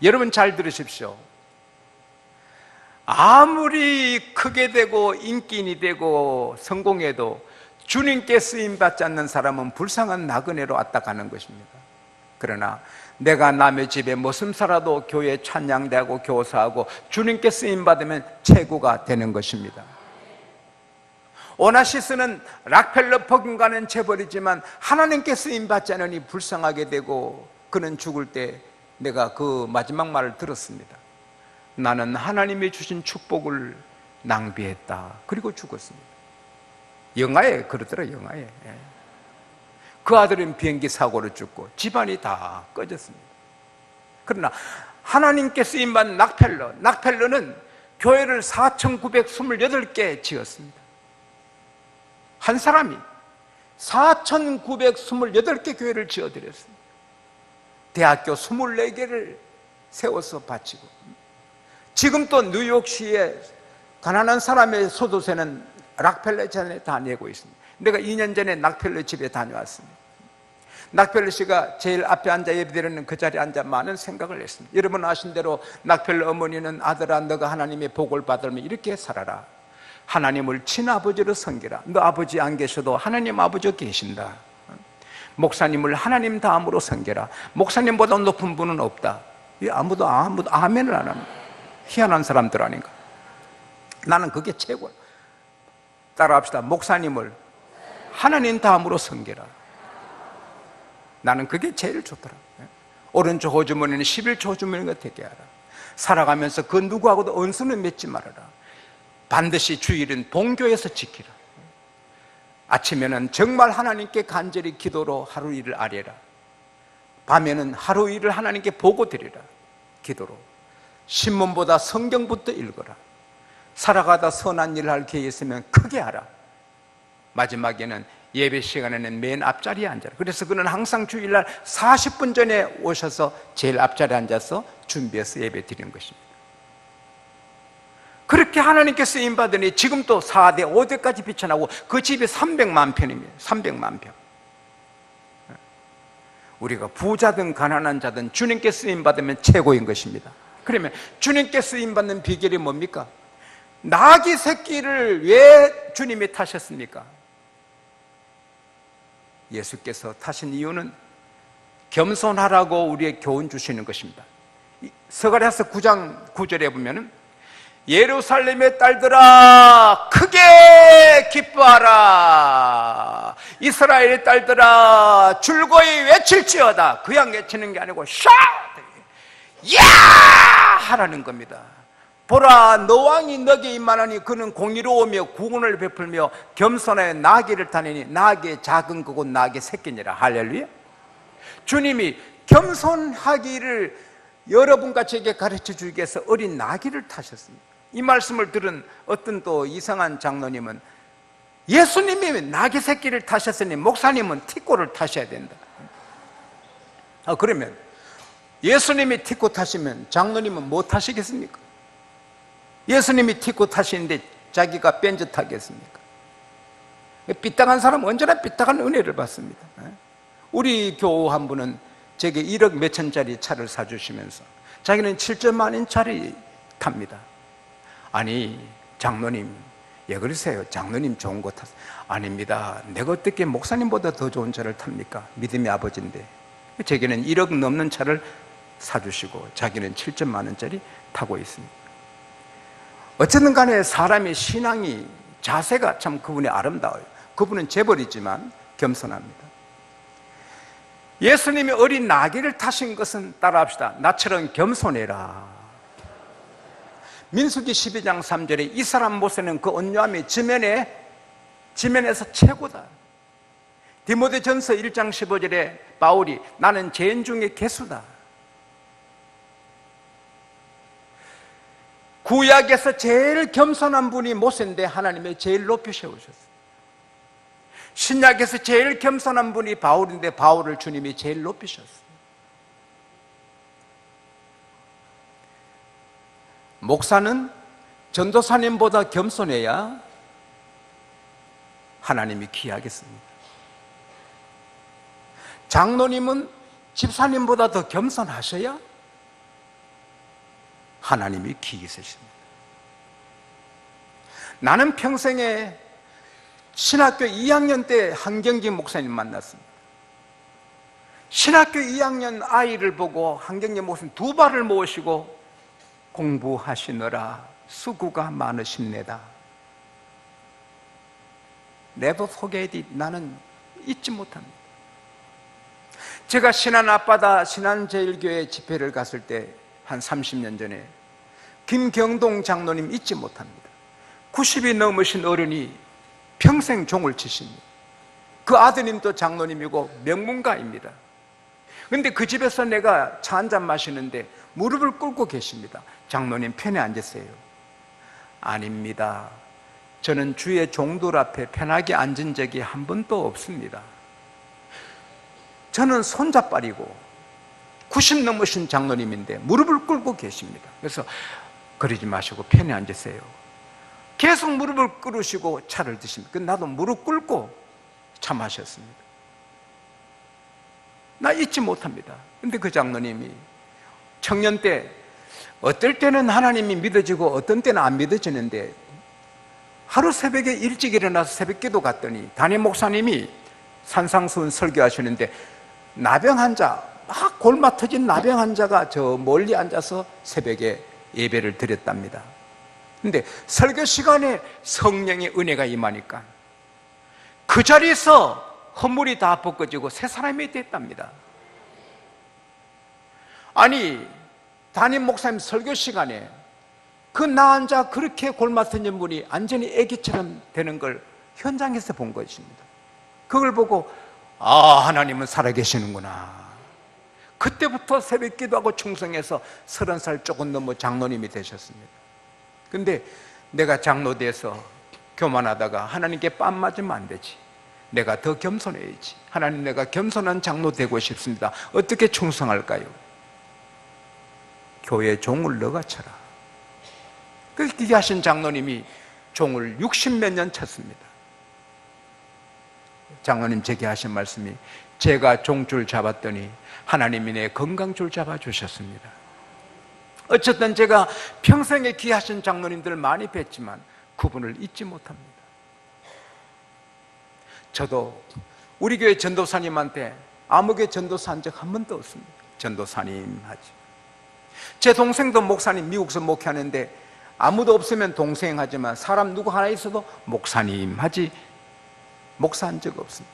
여러분 잘 들으십시오. 아무리 크게 되고 인기인이 되고 성공해도 주님께 쓰임받지 않는 사람은 불쌍한 나그네로 왔다 가는 것입니다. 그러나 내가 남의 집에 머슴 살아도 교회 찬양대하고 교사하고 주님께 쓰임받으면 최고가 되는 것입니다. 오나시스는 락펠러 버금가는 재벌이지만 하나님께 쓰임받지 않으니 불쌍하게 되고 그는 죽을 때 내가 그 마지막 말을 들었습니다. 나는 하나님이 주신 축복을 낭비했다. 그리고 죽었습니다. 영화에 그러더라. 영화에 그 아들은 비행기 사고로 죽고 집안이 다 꺼졌습니다. 그러나 하나님께 쓰임받은 락펠러는 교회를 4,928개 지었습니다. 한 사람이 4,928개 교회를 지어드렸습니다. 대학교 24개를 세워서 바치고 지금 또 뉴욕시에 가난한 사람의 소득세는 락펠러 전에 다 내고 있습니다. 내가 2년 전에 락펠러 집에 다녀왔습니다. 락펠러 씨가 제일 앞에 앉아 예배드리는 그 자리에 앉아 많은 생각을 했습니다. 여러분 아신 대로 락펠러 어머니는 아들아 너가 하나님의 복을 받으면 이렇게 살아라. 하나님을 친아버지로 섬기라. 너 아버지 안 계셔도 하나님 아버지 계신다. 목사님을 하나님 다음으로 섬겨라. 목사님보다 높은 분은 없다. 아무도 아멘을 안 합니다. 희한한 사람들 아닌가. 나는 그게 최고야. 따라합시다. 목사님을 하나님 다음으로 섬겨라. 나는 그게 제일 좋더라. 오른쪽 호주머니는 11조 호주머니가 되게 하라. 살아가면서 그 누구하고도 언수는 맺지 말아라. 반드시 주일은 본교에서 지키라. 아침에는 정말 하나님께 간절히 기도로 하루 일을 아뢰라. 밤에는 하루 일을 하나님께 보고 드리라. 기도로. 신문보다 성경부터 읽어라. 살아가다 선한 일을 할 기회 있으면 크게 하라. 마지막에는 예배 시간에는 맨 앞자리에 앉아라. 그래서 그는 항상 주일날 40분 전에 오셔서 제일 앞자리에 앉아서 준비해서 예배 드리는 것입니다. 그렇게 하나님께 쓰임받으니 지금 또 4대, 5대까지 비춰나고 그 집이 300만 평입니다. 300만 평. 우리가 부자든 가난한 자든 주님께 쓰임받으면 최고인 것입니다. 그러면 주님께 쓰임받는 비결이 뭡니까? 나귀 새끼를 왜 주님이 타셨습니까? 예수께서 타신 이유는 겸손하라고 우리의 교훈 주시는 것입니다. 스가랴서 9장 9절에 보면은 예루살렘의 딸들아 크게 기뻐하라. 이스라엘의 딸들아 줄거이 외칠지어다. 그냥 외치는 게 아니고 샤! 야! 하라는 겁니다. 보라, 너 왕이 너게 임하나니 그는 공의로우며 구원을 베풀며 겸손하여 나귀를 타니니 나귀의 작은 거고 나귀의 새끼니라. 할렐루야. 주님이 겸손하기를 여러분과 제게 가르쳐 주기 위해서 어린 나귀를 타셨습니다. 이 말씀을 들은 어떤 또 이상한 장로님은 예수님이 나귀 새끼를 타셨으니 목사님은 티코를 타셔야 된다. 그러면 예수님이 티코 타시면 장로님은 뭐 타시겠습니까? 예수님이 티코 타시는데 자기가 벤츠 타겠습니까? 삐딱한 사람은 언제나 삐딱한 은혜를 받습니다. 우리 교우 한 분은 제게 1억 몇천짜리 차를 사주시면서 자기는 7천만원짜리 탑니다. 아니 장로님 왜 그러세요? 장로님 좋은 거 타세요. 아닙니다. 내가 어떻게 목사님보다 더 좋은 차를 탑니까? 믿음의 아버지인데. 제게는 1억 넘는 차를 사주시고 자기는 7천만 원짜리 타고 있습니다. 어쨌든 간에 사람의 신앙이 자세가 참 그분이 아름다워요. 그분은 재벌이지만 겸손합니다. 예수님이 어린 나귀를 타신 것은 따라합시다. 나처럼 겸손해라. 민수기 12장 3절에 이 사람 모세는 그 온유함이 지면에서 최고다. 디모데전서 1장 15절에 바울이 나는 죄인 중에 개수다. 구약에서 제일 겸손한 분이 모세인데 하나님이 제일 높이 세우셨어요. 신약에서 제일 겸손한 분이 바울인데 바울을 주님이 제일 높이셨어요. 목사는 전도사님보다 겸손해야 하나님이 귀하겠습니다. 장로님은 집사님보다 더 겸손하셔야 하나님이 귀히 세십니다. 나는 평생에 신학교 2학년 때 한경진 목사님 만났습니다. 신학교 2학년 아이를 보고 한경진 목사님 두 발을 모으시고 공부하시느라 수고가 많으십니다. Never forget it. 나는 잊지 못합니다. 제가 신안 앞바다 신안제일교회 집회를 갔을 때 한 30년 전에 김경동 장로님 잊지 못합니다. 90이 넘으신 어른이 평생 종을 치십니다. 그 아드님도 장로님이고 명문가입니다. 그런데 그 집에서 내가 차 한잔 마시는데 무릎을 꿇고 계십니다. 장로님 편에 앉으세요. 아닙니다. 저는 주의 종들 앞에 편하게 앉은 적이 한 번도 없습니다. 저는 손자빨이고 90 넘으신 장로님인데 무릎을 꿇고 계십니다. 그래서 그러지 마시고 편에 앉으세요. 계속 무릎을 꿇으시고 차를 드십니다. 나도 무릎 꿇고 차 마셨습니다. 나 잊지 못합니다. 근데 그 장로님이 청년 때 어떨 때는 하나님이 믿어지고 어떤 때는 안 믿어지는데 하루 새벽에 일찍 일어나서 새벽기도 갔더니 담임 목사님이 산상수훈 설교하시는데 나병 환자, 막 골마 터진 나병 환자가 저 멀리 앉아서 새벽에 예배를 드렸답니다. 근데 설교 시간에 성령의 은혜가 임하니까 그 자리에서 허물이 다 벗겨지고 새 사람이 됐답니다. 아니 담임 목사님 설교 시간에 그 나 앉아 그렇게 골마 터진 분이 완전히 애기처럼 되는 걸 현장에서 본 것입니다. 그걸 보고 하나님은 살아계시는구나. 그때부터 새벽 기도하고 충성해서 30살 조금 넘어 장로님이 되셨습니다. 근데 내가 장로 돼서 교만하다가 하나님께 뺨 맞으면 안 되지. 내가 더 겸손해야지. 하나님, 내가 겸손한 장로 되고 싶습니다. 어떻게 충성할까요? 교회 종을 너가 쳐라. 그렇게 하신 장로님이 종을 60몇 년 쳤습니다. 장로님 제게 하신 말씀이 제가 종줄 잡았더니 하나님이 내 건강줄 잡아주셨습니다. 어쨌든 제가 평생에 귀하신 장로님들 많이 뵀지만 그분을 잊지 못합니다. 저도 우리 교회 전도사님한테 아무개 전도사 한 적 한 번도 없습니다. 전도사님 하지. 제 동생도 목사님 미국에서 목회하는데 아무도 없으면 동생 하지만 사람 누구 하나 있어도 목사님 하지 목사 한 적 없습니다.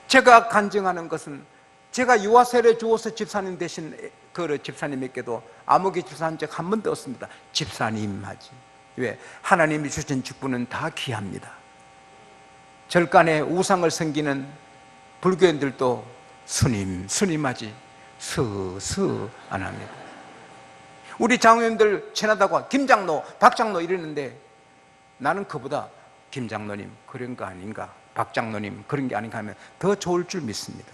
제가 간증하는 것은 제가 유아세례 주어서 집사님 대신 그 집사님에게도 아무개 집사한 적 한 번도 없습니다. 집사님 하지. 왜? 하나님이 주신 직분은 다 귀합니다. 절간에 우상을 섬기는 불교인들도 스님 하지 스스 안 합니다. 우리 장로님들 친하다고 김장로, 박장로 이러는데 나는 그보다 김장로님 그런 거 아닌가, 박장로님 그런 게 아닌가 하면 더 좋을 줄 믿습니다.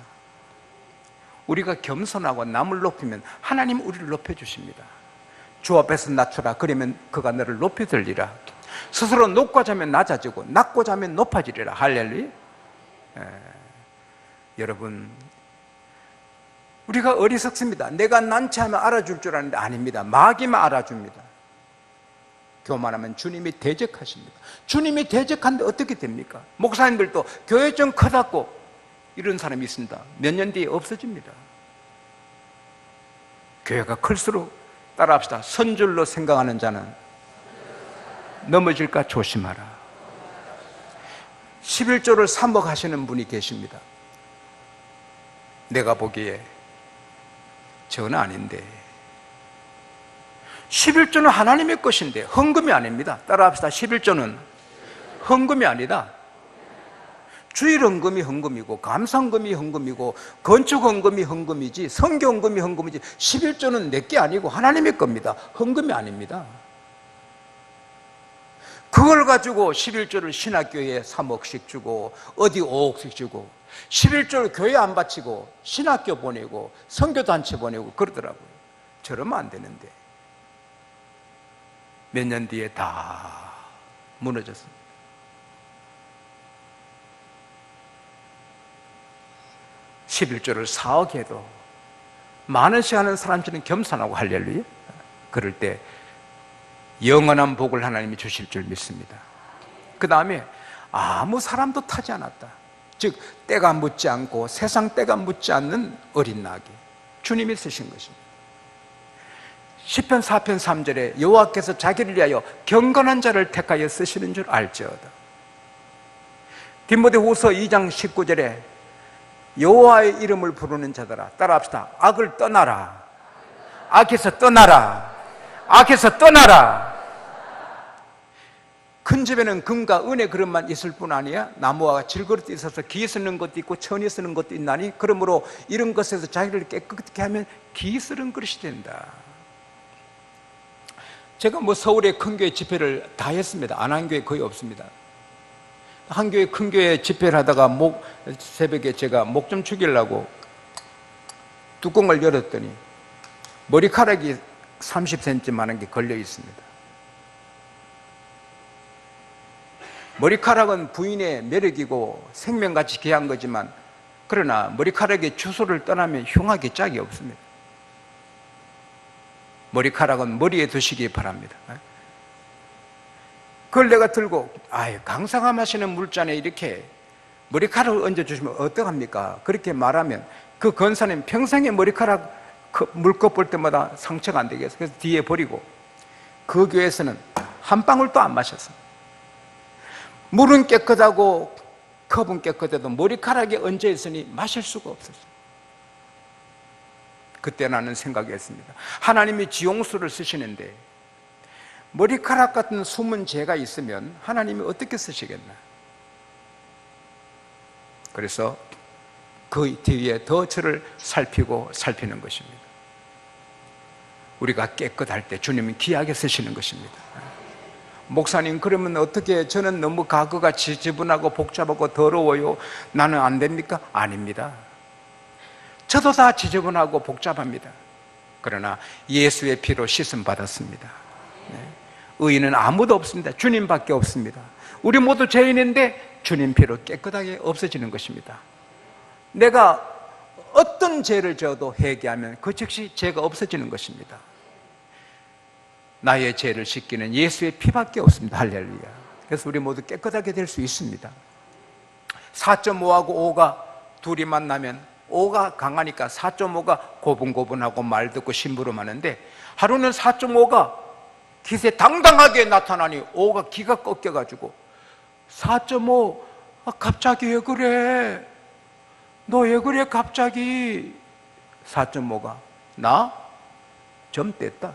우리가 겸손하고 남을 높이면 하나님 우리를 높여주십니다. 주 앞에서 낮추라 그러면 그가 너를 높여들리라. 스스로 높고자 하면 낮아지고 낮고자 하면 높아지리라. 할렐루야. 여러분, 우리가 어리석습니다. 내가 난처하면 알아줄 줄 아는데 아닙니다. 마귀만 알아줍니다. 교만하면 주님이 대적하십니다. 주님이 대적하는데 어떻게 됩니까? 목사님들도 교회 좀 커다고 이런 사람이 있습니다. 몇 년 뒤에 없어집니다. 교회가 클수록 따라합시다. 선줄로 생각하는 자는 넘어질까 조심하라. 11조를 3억 하시는 분이 계십니다. 내가 보기에 저는 아닌데 11조는 하나님의 것인데 헌금이 아닙니다. 따라합시다. 11조는 헌금이 아니다. 주일 헌금이 헌금이고 감사헌금이 헌금이고 건축 헌금이 헌금이지 선교 헌금이 헌금이지 11조는 내게 아니고 하나님의 겁니다. 헌금이 아닙니다. 그걸 가지고 11조를 신학교에 3억씩 주고 어디 5억씩 주고 11조를 교회 안 바치고 신학교 보내고 선교단체 보내고 그러더라고요. 저러면 안 되는데 몇 년 뒤에 다 무너졌습니다. (11조를) 4억 해도 많은씩 하는 사람들은 겸손하고 할렐루야. 그럴 때 영원한 복을 하나님이 주실 줄 믿습니다. 그 다음에 아무 사람도 타지 않았다. 즉 때가 묻지 않고 세상 때가 묻지 않는 어린 나귀 주님이 쓰신 것입니다. 시편 4편 3절에 여호와께서 자기를 위하여 경건한 자를 택하여 쓰시는 줄 알지어다. 디모데후서 2장 19절에 여호와의 이름을 부르는 자들아 따라합시다. 악을 떠나라. 악에서 떠나라. 악에서 떠나라. 큰 집에는 금과 은의 그릇만 있을 뿐 아니야 나무와 질그릇도 있어서 기 쓰는 것도 있고 천이 쓰는 것도 있나니 그러므로 이런 것에서 자기를 깨끗게 하면 기 쓰는 그릇이 된다. 제가 서울의 큰 교회 집회를 다 했습니다. 안 한 교회 거의 없습니다. 한 교회 큰 교회 집회를 하다가 새벽에 제가 목 좀 축이려고 뚜껑을 열었더니 머리카락이 30cm만한 게 걸려 있습니다. 머리카락은 부인의 매력이고 생명같이 귀한 거지만 그러나 머리카락의 주소를 떠나면 흉하기 짝이 없습니다. 머리카락은 머리에 두시기 바랍니다. 그걸 내가 들고 강상함 하시는 물잔에 이렇게 머리카락을 얹어주시면 어떡합니까? 그렇게 말하면 그 권사님 평생에 머리카락 물컵 볼 때마다 상처가 안 되겠어요. 그래서 뒤에 버리고 그 교회에서는 한 방울도 안 마셨어요. 물은 깨끗하고 컵은 깨끗해도 머리카락에 얹어 있으니 마실 수가 없었어요. 그때 나는 생각했습니다. 하나님이 지용수를 쓰시는데 머리카락 같은 숨은 죄가 있으면 하나님이 어떻게 쓰시겠나? 그래서 그 뒤에 더 저를 살피는 것입니다. 우리가 깨끗할 때 주님은 귀하게 쓰시는 것입니다. 목사님 그러면 어떻게 저는 너무 가거가 지저분하고 복잡하고 더러워요. 나는 안 됩니까? 아닙니다. 저도 다 지저분하고 복잡합니다. 그러나 예수의 피로 씻음 받았습니다. 의인은 아무도 없습니다. 주님밖에 없습니다. 우리 모두 죄인인데 주님 피로 깨끗하게 없어지는 것입니다. 내가 어떤 죄를 져도 회개하면 그 즉시 죄가 없어지는 것입니다. 나의 죄를 씻기는 예수의 피밖에 없습니다. 할렐루야. 그래서 우리 모두 깨끗하게 될 수 있습니다. 4.5하고 5가 둘이 만나면 5가 강하니까 4.5가 고분고분하고 말 듣고 심부름하는데 하루는 4.5가 기세 당당하게 나타나니 5가 기가 꺾여가지고 4.5 갑자기 왜 그래? 너 왜 그래 갑자기? 4.5가 나? 점 뗐다.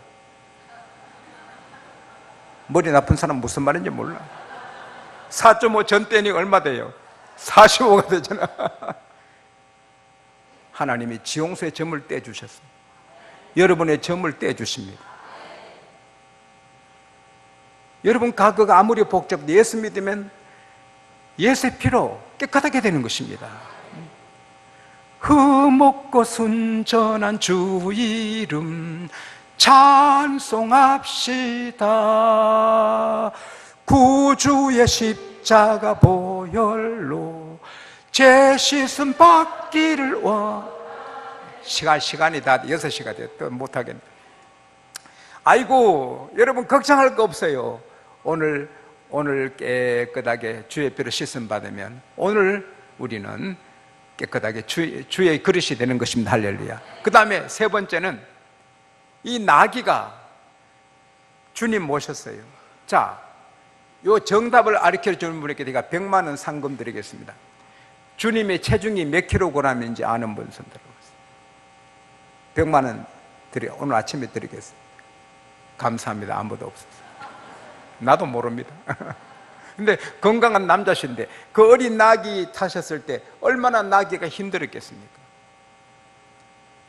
머리 나쁜 사람 무슨 말인지 몰라. 4.5 점 떼니 얼마 돼요? 45가 되잖아. 하나님이 지용수의 점을 떼주셨습니다. 여러분의 점을 떼주십니다. 여러분 과거가 아무리 복잡해도 예수 믿으면 예수의 피로 깨끗하게 되는 것입니다. 흠없고 순전한 주 이름 찬송합시다. 구주의 십자가 보혈로 죄 씻음 받기를 시간이 다 6시가 됐다. 못하겠네. 아이고, 여러분 걱정할 거 없어요. 오늘 깨끗하게 주의 피로 씻음 받으면 오늘 우리는 깨끗하게 주의 그릇이 되는 것입니다. 할렐루야. 그 다음에 세 번째는 이 나귀가 주님 모셨어요. 자, 요 정답을 가르쳐 주는 분에게 제가 100만 원 상금 드리겠습니다. 주님의 체중이 몇 킬로그램인지 아는 분 손 들어보세요. 100만 원 오늘 아침에 드리겠습니다. 감사합니다. 아무도 없어서. 나도 모릅니다. 근데 건강한 남자신데 그 어린 나귀 타셨을 때 얼마나 나귀가 힘들었겠습니까?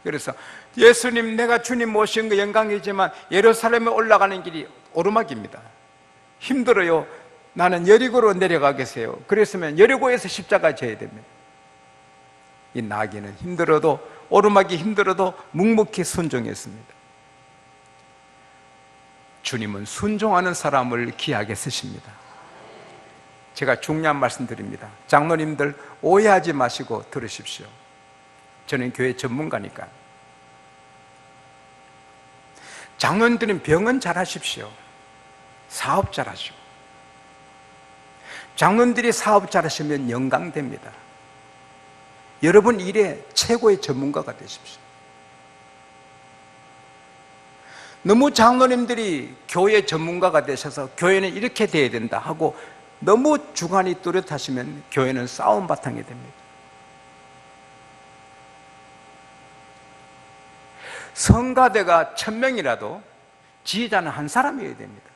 그래서 예수님, 내가 주님 모신 거 영광이지만 예루살렘에 올라가는 길이 오르막입니다. 힘들어요. 나는 여리고로 내려가겠어요. 그랬으면 여리고에서 십자가 져야 됩니다. 이 나귀는 힘들어도, 오르막이 힘들어도 묵묵히 순종했습니다. 주님은 순종하는 사람을 귀하게 쓰십니다. 제가 중요한 말씀 드립니다. 장로님들 오해하지 마시고 들으십시오. 저는 교회 전문가니까. 장로님들은 병은 잘하십시오. 사업 잘하시고. 장로님들이 사업 잘하시면 영광됩니다. 여러분 일에 최고의 전문가가 되십시오. 너무 장로님들이 교회 전문가가 되셔서 교회는 이렇게 돼야 된다 하고 너무 주관이 뚜렷하시면 교회는 싸움 바탕이 됩니다. 성가대가 1000명이라도 지휘자는 한 사람이어야 됩니다.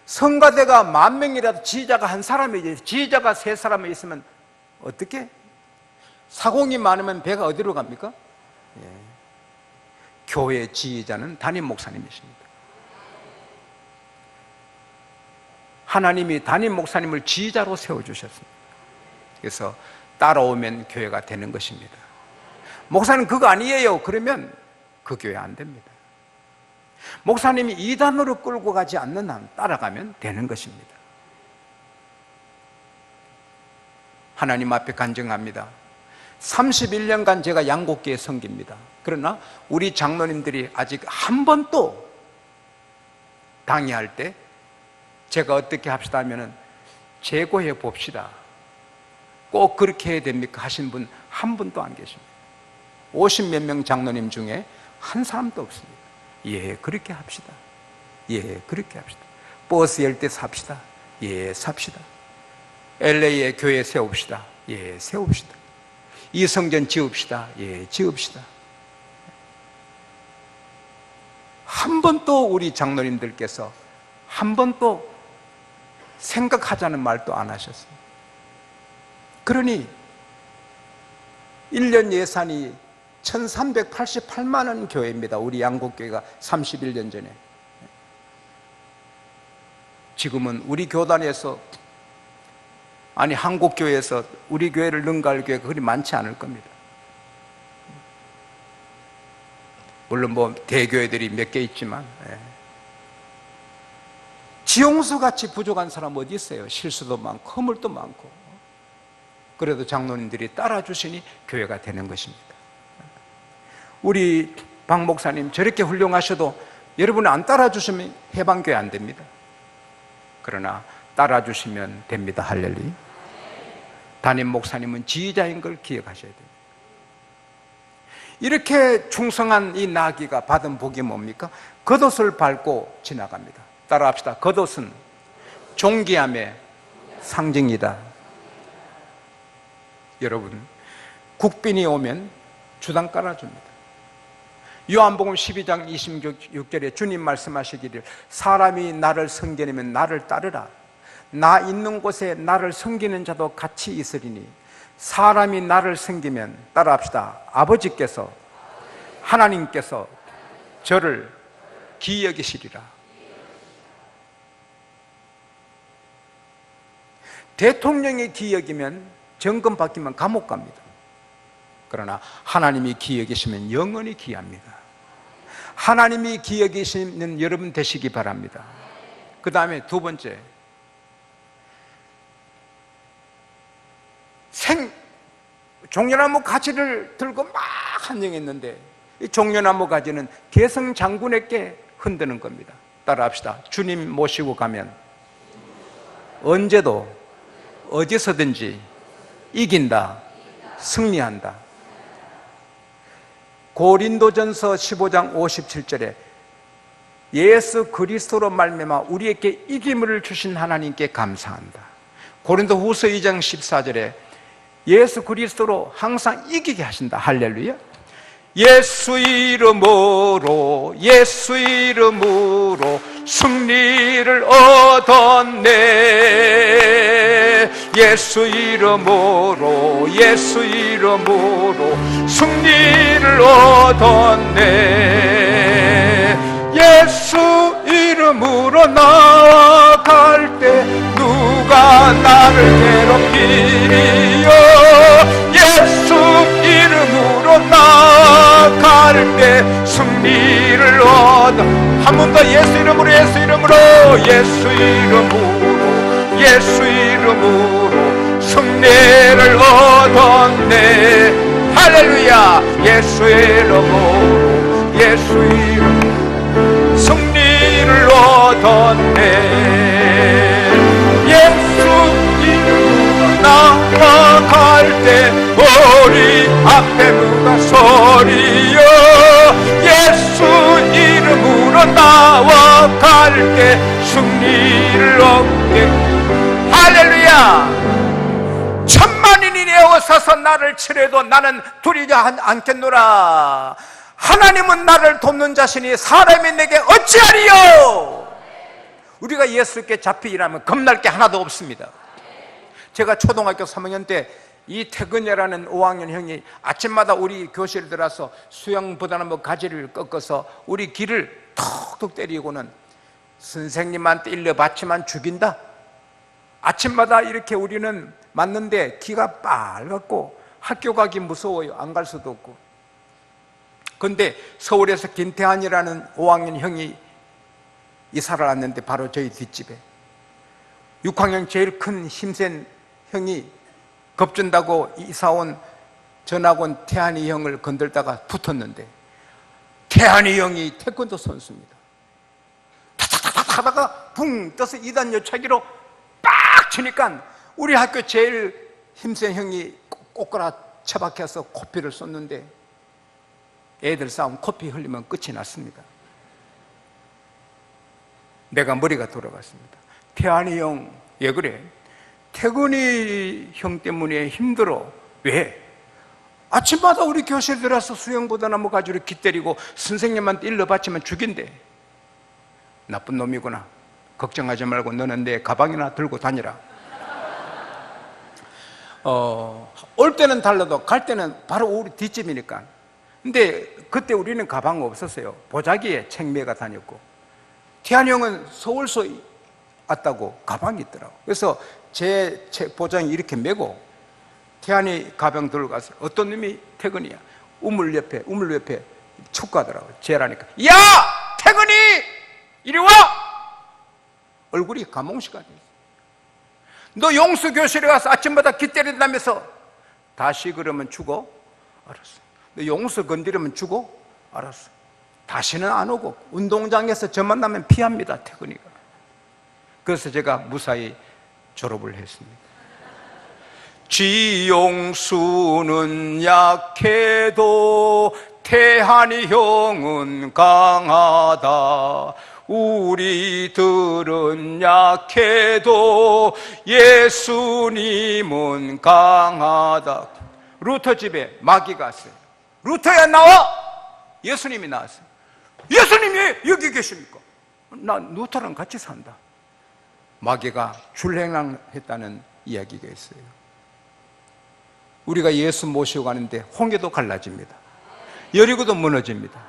성가대가 10,000명이라도 지휘자가 한 사람이어야 돼요. 지휘자가 3사람이 있으면 어떻게? 사공이 많으면 배가 어디로 갑니까? 예. 교회 지휘자는 담임 목사님이십니다. 하나님이 담임 목사님을 지휘자로 세워주셨습니다. 그래서 따라오면 교회가 되는 것입니다. 목사님 그거 아니에요. 그러면 그 교회 안 됩니다. 목사님이 이단으로 끌고 가지 않는 한 따라가면 되는 것입니다. 하나님 앞에 간증합니다. 31년간 제가 양곡교회 섬깁니다. 그러나 우리 장로님들이 아직 한 번도 당의할 때 제가 어떻게 합시다 하면은 재고해 봅시다. 꼭 그렇게 해야 됩니까? 하신 분 한 분도 안 계십니다. 50몇 명 장로님 중에 한 사람도 없습니다. 예, 그렇게 합시다. 예, 그렇게 합시다. 버스 열 때 삽시다. 예, 삽시다. LA에 교회 세웁시다. 예, 세웁시다. 이성전 지읍시다. 예, 지읍시다. 한 번도 우리 장로님들께서 한 번도 생각하자는 말도 안 하셨습니다. 그러니 1년 예산이 1388만 원 교회입니다. 우리 양곡교회가 31년 전에. 지금은 우리 교단에서 아니 한국교회에서 우리 교회를 능가할 교회가 그리 많지 않을 겁니다. 물론 뭐 대교회들이 몇 개 있지만 지용수같이 부족한 사람 어디 있어요? 실수도 많고 허물도 많고. 그래도 장로님들이 따라주시니 교회가 되는 것입니다. 우리 박 목사님 저렇게 훌륭하셔도 여러분 안 따라주시면 해방교회 안 됩니다. 그러나 따라주시면 됩니다. 할렐루야. 담임 목사님은 지휘자인 걸 기억하셔야 됩니다. 이렇게 충성한 이 나귀가 받은 복이 뭡니까? 겉옷을 밟고 지나갑니다. 따라합시다. 겉옷은 존귀함의 상징이다. 여러분, 국빈이 오면 주당 깔아줍니다. 요한복음 12장 26절에 주님 말씀하시기를 사람이 나를 섬기려면 나를 따르라. 나 있는 곳에 나를 섬기는 자도 같이 있으리니 사람이 나를 섬기면, 따라합시다, 아버지께서, 하나님께서 저를 기여기시리라. 대통령이 기여기면 정권 바뀌면 감옥 갑니다. 그러나 하나님이 기여기시면 영원히 기합니다. 하나님이 기여기시는 여러분 되시기 바랍니다. 그 다음에 두 번째, 종려나무 가지를 들고 막 한정했는데 이 종려나무 가지는 개성 장군에게 흔드는 겁니다. 따라합시다. 주님 모시고 가면 언제도 어디서든지 이긴다, 승리한다. 고린도전서 15장 57절에 예수 그리스도로 말미암아 우리에게 이김을 주신 하나님께 감사한다. 고린도후서 2장 14절에 예수 그리스도로 항상 이기게 하신다. 할렐루야. 예수 이름으로, 예수 이름으로 승리를 얻었네. 예수 이름으로, 예수 이름으로 승리를 얻었네. 예수 이름으로 나아갈 때 누가 나를 괴롭히리요. 예수 이름으로 나아갈 때 승리를 얻어. 한 번 더 예수 이름으로, 예수 이름으로, 예수 이름으로, 예수 이름으로 승리를 얻었네. 할렐루야. 예수 이름으로, 예수 이름으로 승리를 얻었네. 예수 이름으로 나아갈 때 우리 앞에 누가 서리요. 예수 이름으로 나아갈 때 승리를 얻게. 할렐루야. 천만인이 내어서서 나를 치려도 나는 두리지 않겠노라. 하나님은 나를 돕는 자신이 사람이 내게 어찌하리요. 우리가 예수께 잡히 일하면 겁날 게 하나도 없습니다. 제가 초등학교 3학년 때 이태근이라는 5학년 형이 아침마다 우리 교실에 들어와서 수영보다는 가지를 꺾어서 우리 귀를 톡톡 때리고는 선생님한테 일러바치만 죽인다. 아침마다 이렇게 우리는 맞는데 귀가 빨갛고 학교 가기 무서워요. 안 갈 수도 없고. 그런데 서울에서 김태환이라는 5학년 형이 이사를 왔는데 바로 저희 뒷집에 6학년 제일 큰 힘센 형이 겁준다고 이사온 전학온 태환이 형을 건들다가 붙었는데 태환이 형이 태권도 선수입니다. 탁탁탁탁 하다가 붕 떠서 2단 여차기로 빡 치니까 우리 학교 제일 힘센 형이 꼬꾸라 처박혀서 코피를 쏟는데 애들 싸움 코피 흘리면 끝이 났습니다. 내가 머리가 돌아갔습니다. 태환이 형 왜 그래? 태근이 형 때문에 힘들어. 왜? 아침마다 우리 교실에 들어와서 수영보다나 가지고 기 때리고 선생님한테 일러바치면 죽인대. 나쁜 놈이구나. 걱정하지 말고 너는 내 가방이나 들고 다니라. 올 때는 달라도 갈 때는 바로 우리 뒷집이니까. 근데 그때 우리는 가방 없었어요. 보자기에 책 매가 다녔고. 태환이 형은 서울서 왔다고 가방이 있더라고. 그래서 제 보장이 이렇게 메고 태환이 가방 들고 가서 어떤 놈이 태근이야. 우물 옆에 축구하더라고. 제라니까 야! 태근이! 이리 와! 얼굴이 가몽시가 됐어. 너 용수 교실에 가서 아침마다 기 때린다면서 다시 그러면 죽어? 알았어. 너 용수 건드리면 죽어? 알았어. 다시는 안 오고 운동장에서 저 만나면 피합니다. 태근이가. 그래서 제가 무사히 졸업을 했습니다. 지용수는 약해도 태환이 형은 강하다. 우리들은 약해도 예수님은 강하다. 루터 집에 마귀가 왔어요. 루터야 나와! 예수님이 나왔어요. 예수님이 여기 계십니까? 나 루터랑 같이 산다. 마귀가 출행했다는 이야기가 있어요. 우리가 예수 모시고 가는데 홍해도 갈라집니다. 여리고도 무너집니다.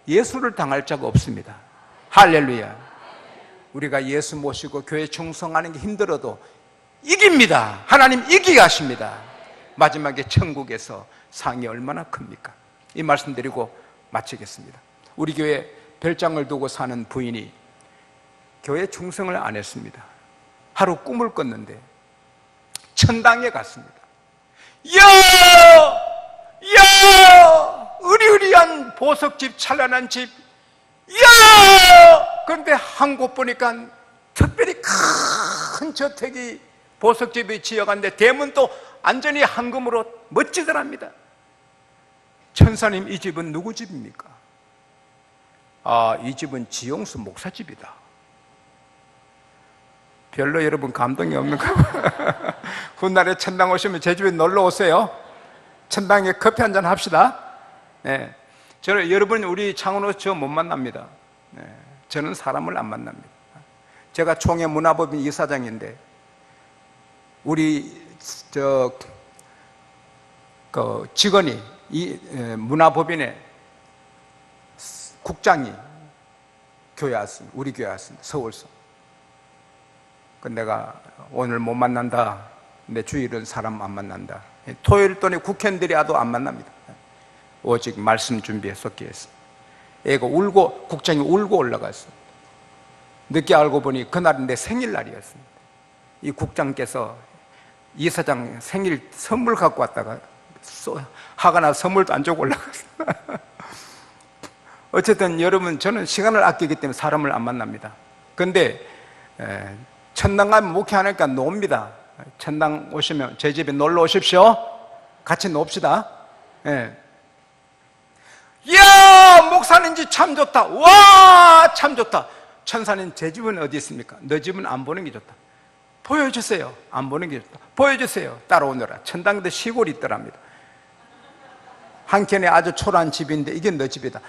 예수를 당할 자가 없습니다. 할렐루야. 우리가 예수 모시고 교회 충성하는 게 힘들어도 이깁니다. 하나님 이기게 하십니다. 마지막에 천국에서 상이 얼마나 큽니까? 이 말씀 드리고 마치겠습니다. 우리 교회 별장을 두고 사는 부인이 교회 충성을 안 했습니다. 하루 꿈을 꿨는데 천당에 갔습니다. 으리으리한 보석집, 찬란한 집. 그런데 한 곳 보니까 특별히 큰 저택이 보석집이 지어갔는데 대문도 완전히 황금으로 멋지더랍니다. 천사님, 이 집은 누구 집입니까? 아, 이 집은 지용수 목사 집이다. 별로 여러분 감동이 없는가 봐. 훗날에 천당 오시면 제 집에 놀러 오세요. 천당에 커피 한잔 합시다. 네. 저는 여러분, 우리 창원호 저 못 만납니다. 네. 저는 사람을 안 만납니다. 제가 총회 문화법인 이사장인데 우리 그 직원이 이 문화법인의 국장이 교회 왔습니다. 우리 교회 왔습니다. 서울서. 그 내가 오늘 못 만난다. 내 주일은 사람 안 만난다. 토요일 또는 국회의원들이 와도 안 만납니다. 오직 말씀 준비해서 기했어. 애가 울고, 국장이 울고 올라갔어. 늦게 알고 보니 그날은 내 생일날이었습니다. 이 국장께서 이사장 생일 선물 갖고 왔다가 화가 나서 선물도 안 주고 올라갔어. 어쨌든 여러분, 저는 시간을 아끼기 때문에 사람을 안 만납니다. 근데 천당 가면 목회하니까 놉니다. 천당 오시면 제 집에 놀러 오십시오. 같이 놉시다. 예. 이야, 목사님 집 참 좋다. 와, 참 좋다. 천사님, 제 집은 어디 있습니까? 너 집은 안 보는 게 좋다. 보여주세요. 안 보는 게 좋다. 보여주세요. 따라오너라. 천당도 시골이 있더랍니다. 한켠에 아주 초라한 집인데 이게 너 집이다.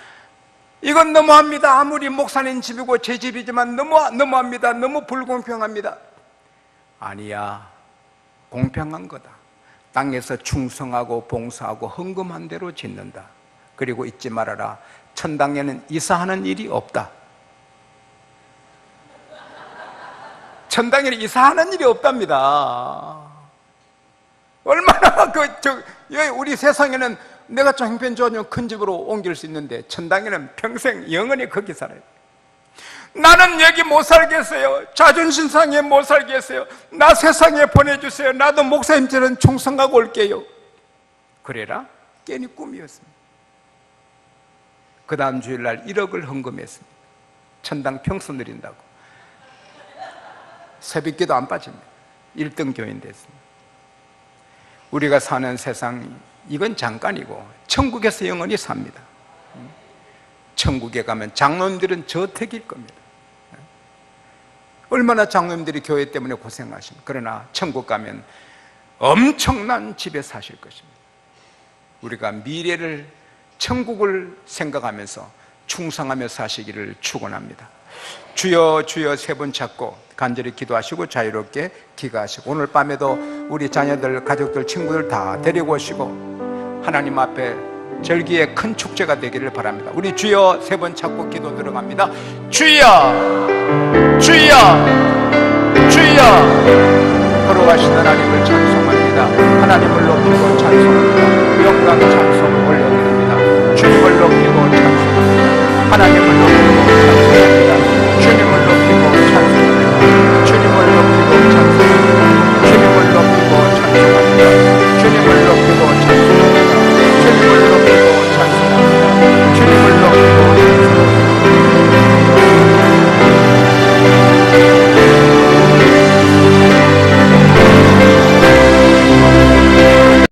이건 너무합니다. 아무리 목사님 집이고 제 집이지만 너무합니다. 너무 불공평합니다. 아니야, 공평한 거다. 땅에서 충성하고 봉사하고 헌금한 대로 짓는다. 그리고 잊지 말아라, 천당에는 이사하는 일이 없다. 천당에는 이사하는 일이 없답니다. 얼마나 우리 세상에는 내가 좀 형편 좋으면 큰 집으로 옮길 수 있는데 천당에는 평생 영원히 거기 살아요. 나는 여기 못 살겠어요. 자존심 상해 못 살겠어요. 나 세상에 보내주세요. 나도 목사님처럼 충성하고 올게요. 그래라 괜히 꿈이었습니다. 그 다음 주일날 1억을 헌금했습니다. 천당 평소 누린다고. 새벽기도 안 빠집니다. 1등 교인 됐습니다. 우리가 사는 세상, 이건 잠깐이고 천국에서 영원히 삽니다. 천국에 가면 장로님들은 저택일 겁니다. 얼마나 장로님들이 교회 때문에 고생하십니까? 그러나 천국 가면 엄청난 집에 사실 것입니다. 우리가 미래를, 천국을 생각하면서 충성하며 사시기를 축원합니다. 주여 주여 세 번 찾고 간절히 기도하시고 자유롭게 귀가하시고, 오늘 밤에도 우리 자녀들, 가족들, 친구들 다 데리고 오시고 하나님 앞에 절기의 큰 축제가 되기를 바랍니다. 우리 주여 세 번 찾고 기도 들어갑니다. 주여 주여 주여. 걸어가신 하나님을 찬송합니다. 하나님을 높이고 찬송합니다. 영광 찬송을 올려드립니다. 주님을 높이고 찬송합니다. 하나님을 높이고